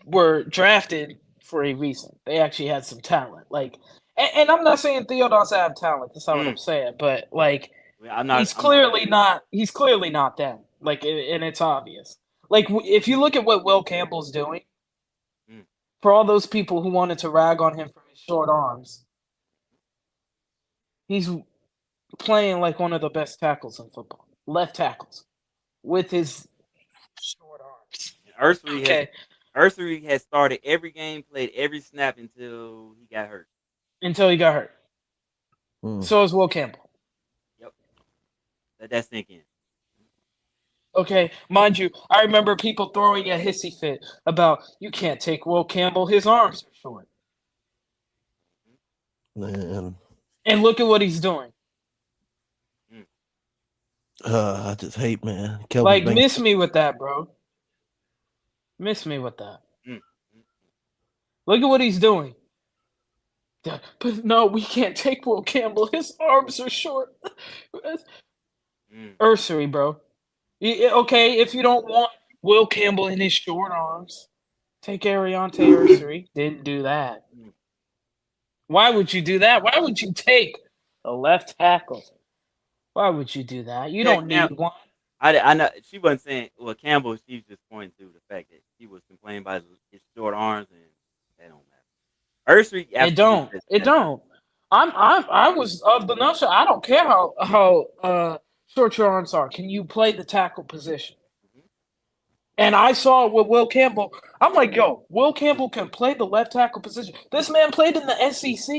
were drafted for a reason. They actually had some talent. Like, and I'm not saying Theo doesn't have talent. That's not what I'm saying. But like, I'm not. he's clearly not. He's clearly not them. Like, and it's obvious. Like, if you look at what Will Campbell's doing, Mm. for all those people who wanted to rag on him for his short arms, he's playing like one of the best tackles in football, left tackles, with his short arms. Ursary has started every game, played every snap until he got hurt. Until he got hurt. So is Will Campbell. Yep. Let that sink in. Okay, mind you, I remember people throwing a hissy fit about you can't take Will Campbell, his arms are short. Man, And look at what he's doing. I just hate, man. Kelvin Like, Banks. miss me with that, bro. Miss me with that. Look at what he's doing. But no, we can't take Will Campbell. His arms are short. Ursary, bro. Okay, if you don't want Will Campbell in his short arms, take Ariante Ursary. Didn't do that. Why would you do that? Why would you take a left tackle? Why would you do that? You don't need one. I know she wasn't saying. Well, Campbell, she was just pointing to the fact that he was complaining about his short arms, and that don't matter. Ursary, It don't. I was of the notion. I don't care how short your arms are. Can you play the tackle position? And I saw it with Will Campbell. I'm like, yo, Will Campbell can play the left tackle position. This man played in the SEC.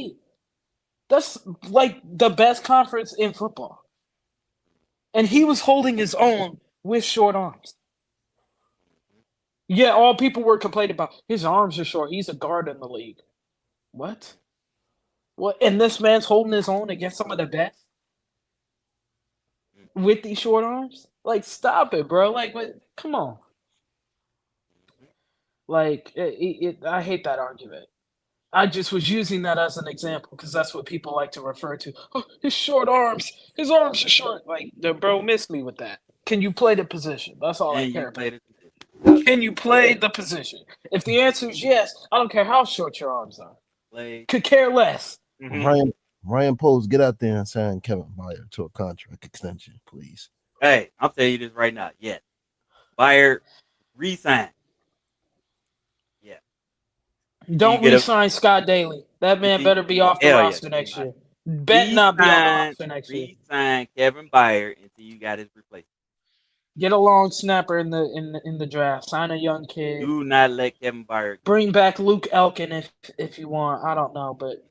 That's like the best conference in football. And he was holding his own with short arms. Yeah, all people were complaining about his arms are short. He's a guard in the league. What? What? And this man's holding his own against some of the best with these short arms? Like, stop it, bro. Like, come on. Like, I hate that argument. I just was using that as an example because that's what people like to refer to. Oh, his short arms. His arms are short. Like, bro, miss me with that. Can you play the position? That's all I care about. Can you play the position? If the answer is yes, I don't care how short your arms are. Could care less. Ryan Post, get out there and sign Kevin Byard to a contract extension, please. Hey, I'm telling you this right now. Yeah, Byard resign. Yeah. Don't re-sign Scott Daly. That man better be off the roster next year. Bet not be on the roster next year. Re-sign Kevin Byard until you got his replacement. Get a long snapper in the draft. Sign a young kid. Do not let Kevin Byard go. Bring back Luke Elkin if you want. I don't know, but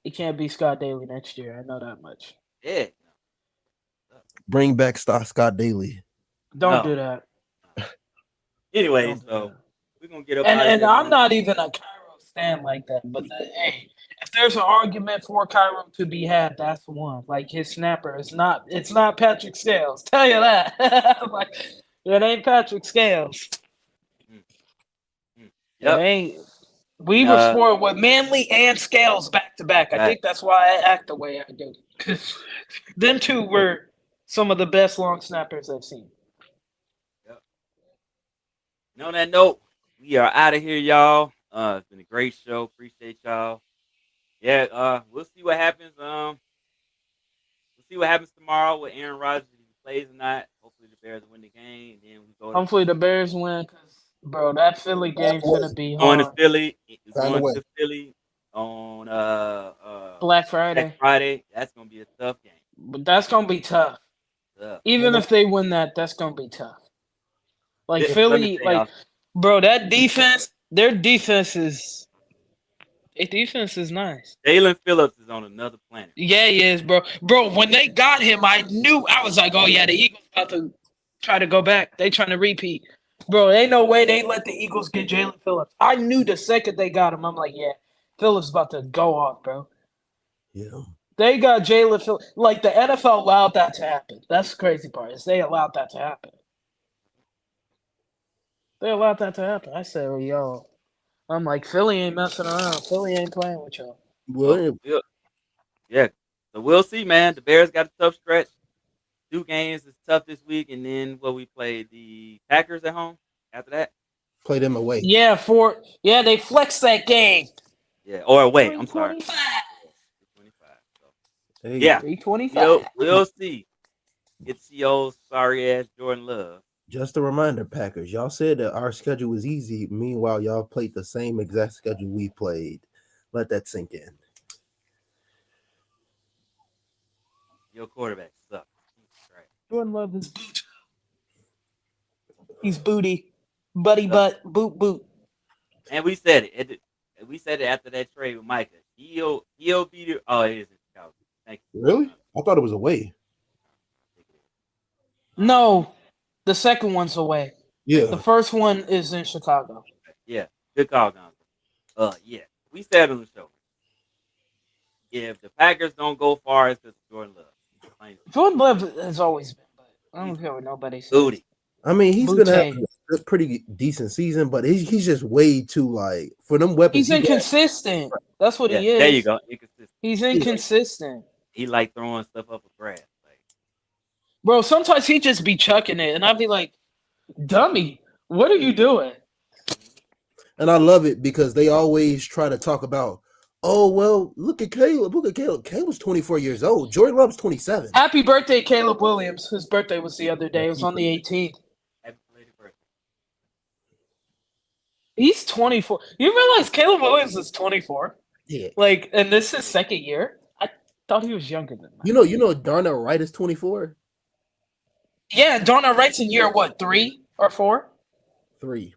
he can't be Scott Daly next year. I know that much. Yeah. Bring back Scott Daly. Don't do that. Anyway, so we're gonna get up. And I'm not even a Cairo stan like that, but hey, if there's an argument for Cairo to be had, that's one. Like his snapper is not. It's not Patrick Scales. Tell you that. Like it ain't Patrick Scales. Yep. It ain't. We were spoiled with Manley and Scales back to back. I think that's why I act the way I do. Because them two were some of the best long snappers I've seen. Yep. And on that note, we are out of here, y'all. It's been a great show. Appreciate y'all. Yeah, we'll see what happens. We'll see what happens tomorrow with Aaron Rodgers if he plays or not. Hopefully the Bears win the game. And then we go. Hopefully the Bears win, because bro, that Philly game's gonna be hard. Going to Philly. Going to Philly on Black Friday. That's gonna be a tough game. But that's gonna be tough. Even if they win that's gonna be tough. Like Philly, bro, that defense, their defense is nice. Jalen Phillips is on another planet. Yeah, he is, bro. Bro, when they got him, I was like, oh yeah, the Eagles about to try to go back. They trying to repeat. Bro, ain't no way they let the Eagles get Jalen Phillips. I knew the second they got him, I'm like, yeah, Phillips about to go off, bro. Yeah. They got Jalen Phillips. Like, the NFL allowed that to happen. That's the crazy part, is they allowed that to happen. They allowed that to happen. I said, well, yo. I'm like, Philly ain't messing around. Philly ain't playing with y'all. Well, yeah. So we'll see, man. The Bears got a tough stretch. 2 games is tough this week, and then we played the Packers at home after that. Play them away. Yeah, they flexed that game. Yeah, or away. I'm sorry. 325. So, There you yeah, go. 325. we'll see. It's the old sorry ass Jordan Love. Just a reminder, Packers. Y'all said that our schedule was easy. Meanwhile, y'all played the same exact schedule we played. Let that sink in. Your quarterback sucks. Right. Jordan Love is boot. He's booty. Buddy butt. Boot. And we said it. We said it after that trade with Micah. He'll be the. Oh, it is in Chicago. Thank you. Really? I thought it was away. No, the second one's away. Yeah. The first one is in Chicago. Yeah, good call, Gonzo. Yeah, we said on the show. If the Packers don't go far, it's because Jordan Love. Plain Jordan Love has always been, but I don't care what nobody says. booty. I mean, he's Booty. been having a pretty decent season, but he's just way too like for them weapons. He's inconsistent. That's what Yeah, he is. there you go. Inconsistent. He's inconsistent. He like throwing stuff up a grass. Like, Bro, sometimes he just be chucking it, and I'd be like, dummy, what are you doing? And I love it because they always try to talk about, oh well, look at Caleb. Caleb's 24 years old. Jordan Love's 27. Happy birthday, Caleb Williams. His birthday was the other day. It was on the 18th. happy belated birthday. He's 24. You realize Caleb Williams is 24? Yeah. Like, and this is second year? I thought he was younger than that. You know Darnell Wright is 24? Yeah, Darnell Wright's in year, what, 3 or 4? 3.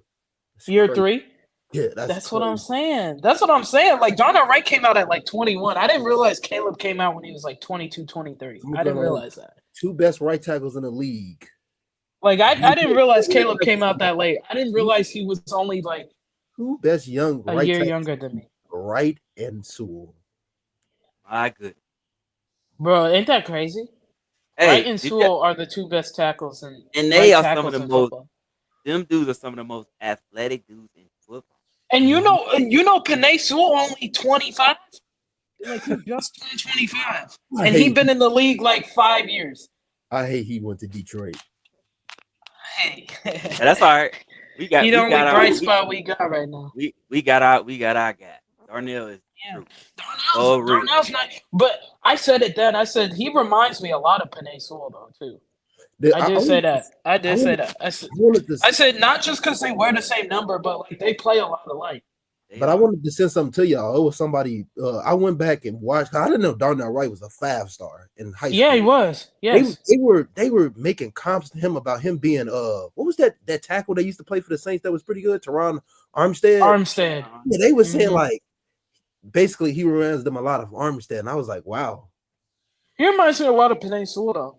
It's Year crazy. 3? Yeah, That's what I'm saying. That's what I'm saying. Like, Darnell Wright came out at like 21. I didn't realize Caleb came out when he was like 22, 23. I didn't realize that. 2 best right tackles in the league. Like, I didn't realize Caleb came out that late. I didn't realize he was only like 2 best young a right year tackles, younger than me. Wright and Sewell. My good. Bro, ain't that crazy? Hey, Wright and did Sewell are the 2 best tackles in And they right are some tackles of the in most. football. Them dudes are some of the most athletic dudes in football. And you know Penei Sewell only 25? Like he just turned 25. And he been in the league like 5 years. I hate he went to Detroit. Hey. And that's all right. We got. He we the only got our, bright we, spot we got right now. we got our guy. Darnell is Yeah. true. Oh, really? Darnell's not, but I said it then. I said he reminds me a lot of Penei Sewell though too. I did say that. I did say that. I said not just because they wear the same number, but like they play a lot alike. But I wanted to send something to y'all. It was somebody. I went back and watched. I didn't know Darnell Wright was a 5-star in high school. Yeah, he was. Yes. They were making comps to him about him being what was that tackle they used to play for the Saints that was pretty good? Teron Armstead. Yeah, they were saying like basically he reminds them a lot of Armstead, and I was like, wow. He reminds me a lot of Penei Sewell though.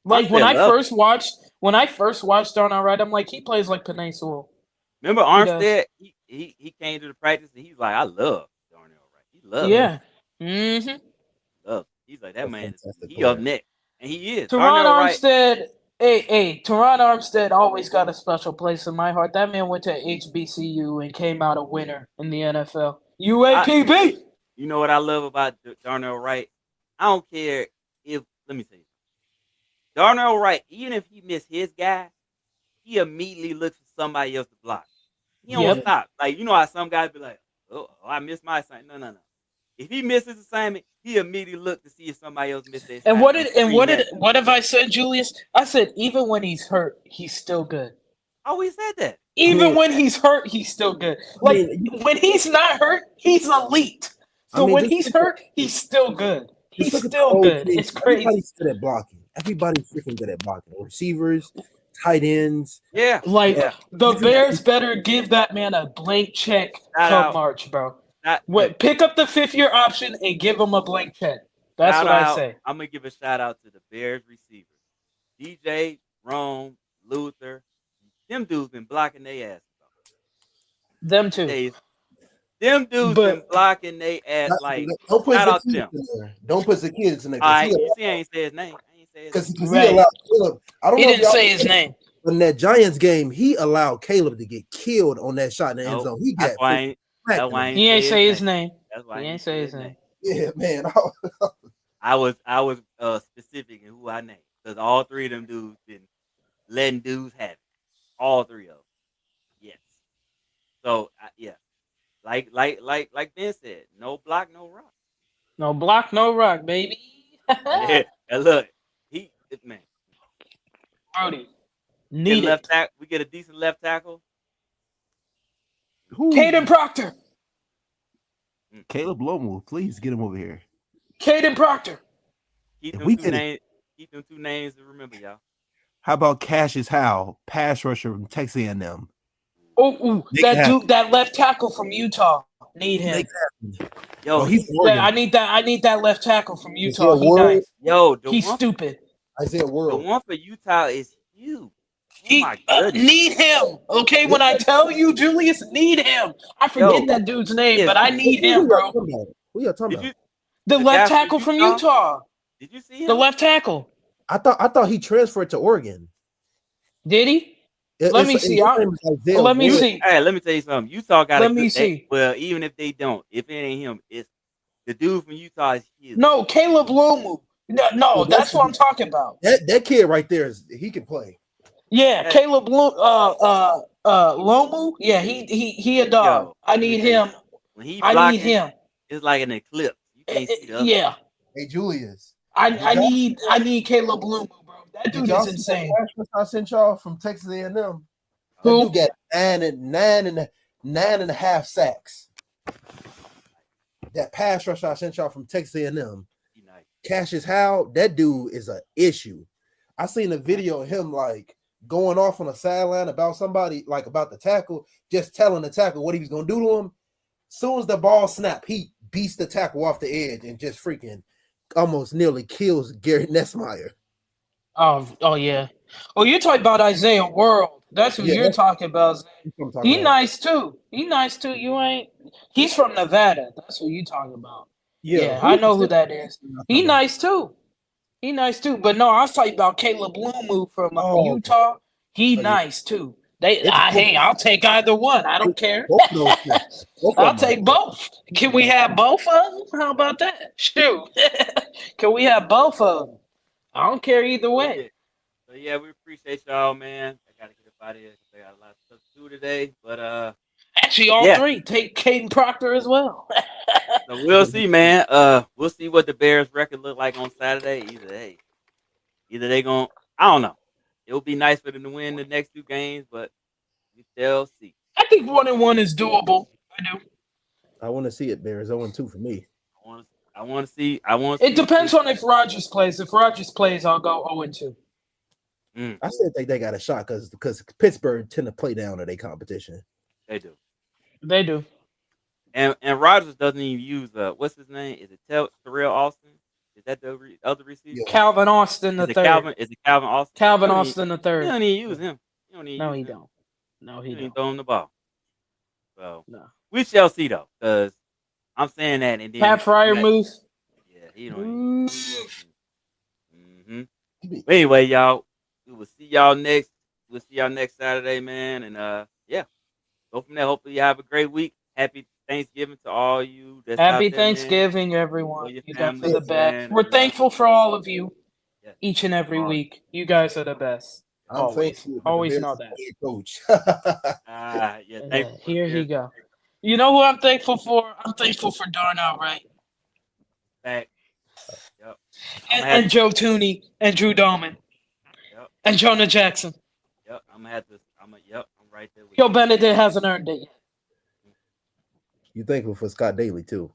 Like when I first watched Darnell Wright, I'm like, he plays like Penei Sewell. Remember Armstead? He came to the practice and he's like, I love Darnell Wright. He loves him. Mm-hmm. He's like, that man he up next. And he is. Teron Armstead, Teron Armstead always got a special place in my heart. That man went to HBCU and came out a winner in the NFL. UAPB. You know what I love about Darnell Wright? I don't care let me say this. Darnell Wright, even if he missed his guy, he immediately looks for somebody else to block. He don't stop. Like, you know how some guys be like, oh, I missed my assignment. No. If he misses assignment, he immediately look to see if somebody else missed their assignment. What have I said, Julius? I said even when he's hurt, he's still good. I always said that. Even when he's hurt, he's still good. Like when he's not hurt, he's elite. So when he's hurt, he's still good. He's still good. It's crazy. Everybody's good at blocking. Everybody's freaking good at blocking. Receivers, tight ends. Yeah. The Bears better give that man a blank check come March, bro. Pick up the 5th-year option and give him a blank check. That's what I say. I'm going to give a shout out to the Bears receivers. DJ, Rome, Luther. Them dudes been blocking their ass. Them too. Them dudes been blocking their ass like. Don't put shout out to them. Don't put the kids in there. All right, you see, I ain't say his name. Because he allowed Caleb. I don't know. He didn't say his name. In that Giants game, he allowed Caleb to get killed on that shot in the end zone. He got. He ain't say his name. That's why he ain't say his name. Yeah, man. I was specific in who I named because all 3 of them dudes been letting dudes have it. All 3 of them. Yes. So yeah, like Ben said, no block, no rock. No block, no rock, baby. Yeah, and look, man, Brody, get a need left it. tackle. We get a decent left tackle. Who? Caden Proctor. Caleb Lomu, please get him over here. Caden Proctor. Keep If them we two get it, names. Keep them two names to remember, y'all. how about Cassius Howe, pass rusher from Texas A&M? Oh, Make it that happen. dude, that left tackle from Utah. Need him. Make it happen. Yo, Oh, he's Yeah, Oregon. I need that left tackle from Utah. Isaiah He Word. nice. yo, He's stupid. Isaiah the World. one for Utah is huge. Oh He my goodness. need him. Okay, when I tell you, Julius, need him. I forget Yo, that dude's name, yeah. but I need Who him, y'all bro. talking about? Who y'all talking Did about? you The the left guy tackle from Utah. Did you see him? The left tackle. I thought he transferred to Oregon. Did he? Let me see. His name is Isaiah Let me Ward. see. Hey, let me tell you something. Utah got a Let good. me see. Well, even if they don't, if it ain't him, it's the dude from Utah is huge. No, Caleb Lomu. No, that's what I'm talking about. That kid right there he can play. Yeah, That- Caleb Lomu. Yeah, he a dog. Yo, I let me need tell you, him. when he I need blocking, him. it's like an eclipse. You can't see the other. Yeah, Hey Julius, I need Caleb Lomu, bro. That did dude y'all is see that insane. pass rush I sent y'all from Texas A&M? That Who? dude got nine and a half sacks. That pass rush I sent y'all from Texas A&M. He nice. Cassius Howe, that dude is an issue. I seen a video of him like going off on a sideline about somebody, like about the tackle, just telling the tackle what he was gonna do to him. Soon as the ball snapped, he beats the tackle off the edge and just freaking almost nearly kills Gary Nessmeyer. Oh yeah. Oh, you're talking about Isaiah World. That's who Yeah, you're talking about. that's what I'm talking He about. nice too. He nice too. You ain't. He's from Nevada. That's what you talking about. Yeah, I know who that is. He nice too. He nice too. But no, I was talking about Caleb Lumu from Oh, Utah. He yeah. nice too. It's Hey, I'll take either one. I don't care. both of those things. Both of I'll them are. take both. Can we have both of them? How about that? Shoot. Can we have both of them? I don't care either way. So yeah, we appreciate y'all, man. I gotta get up out of here because I got a lot of stuff to do today. But Actually, all Yeah. three. Take Caden Proctor as well. so we'll see, man. We'll see what the Bears' record look like on Saturday. Either they gonna, I don't know. It would be nice for them to win the next two games, but we shall see. I think 1-1 is doable. I do. I want to see it. Bears 0-2 for me. I want to see. It depends on if Rodgers plays. If Rodgers plays, I'll go 0-2. I still think they got a shot because Pittsburgh tend to play down to their competition. They do. They do. And Rodgers doesn't even use what's his name? Is it Terrell Austin? Is that the other receiver? Yeah. Calvin Austin the Is it third. Calvin Austin? Calvin He don't Austin the Even, third. he don't even use him. He don't even No, use he him. don't. No, He he don't even don't. throw him the ball. So No. we shall see though, because I'm saying that and then Pat Fryer move. Yeah, he don't. Even, Mm. But anyway, y'all, we will see y'all next. We'll see y'all next Saturday, man. And yeah, go from there. Hopefully, you have a great week. Happy Thanksgiving to all you. That's Happy out there, man. Thanksgiving, everyone. Enjoy your You guys are families, the best. man, We're and, thankful for all of you yeah. each and every All right. week. You guys are the best. I'm Always. thankful that the Always Bears know are that. head coach. Yeah. Thankful for Here the he Bears. go. You know who I'm thankful for? I'm thankful for Darnell Wright. Back. Yep. And Joe Tooney and Drew Dahlman. Yep. And Jonah Jackson. Yep. I'm gonna have to. Yep. I'm right there with Joe you. Benedict hasn't earned it yet. You thankful for Scott Daly too?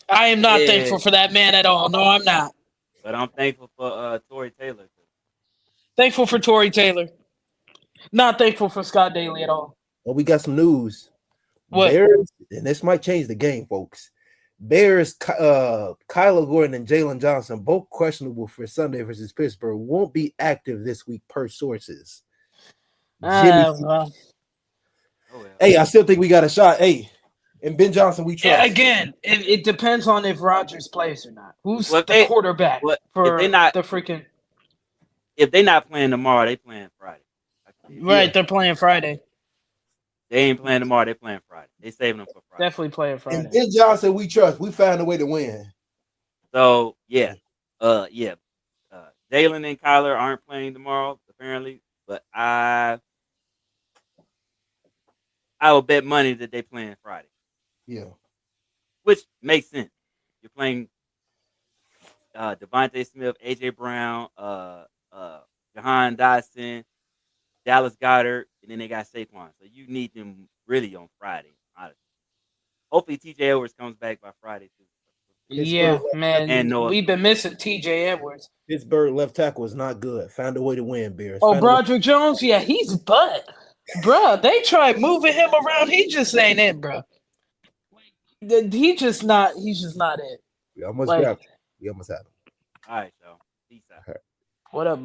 I am not thankful for that man at all. No, I'm not. But I'm thankful for Tory Taylor. Thankful for Tory Taylor. Not thankful for Scott Daly at all. Well, we got some news. What? Bears, and this might change the game, folks. Bears, Kyler Gordon and Jalen Johnson, both questionable for Sunday versus Pittsburgh, won't be active this week per sources. Well. Hey, I still think we got a shot. Hey, and Ben Johnson, we trust. Yeah, again, it depends on if Rodgers plays or not. Who's Well, the quarterback for if they not, the freaking? If they're not playing tomorrow, they playing Friday. Right, they're playing Friday. They ain't playing tomorrow. They playing Friday. They saving them for Friday. Definitely playing Friday. And Ben Johnson, we trust. We found a way to win. So yeah. Jalen and Kyler aren't playing tomorrow apparently, but I I will bet money that they playing Friday, Yeah. which makes sense. You're playing Devontae Smith, AJ Brown, Jahan Dotson, Dallas Goddard, and then they got Saquon. So you need them really on Friday. Honestly. Hopefully TJ Edwards comes back by Friday too. Yeah, man. And Noah We've been missing TJ Edwards. Pittsburgh left tackle is not good. Found a way to win, Bears. Oh, Found a way- Broderick Jones, yeah, he's butt. Bruh, they tried moving him around. He just ain't it, bruh. He's just not it. We almost Like, got him. We almost had him. All right, y'all. Peace out. what up,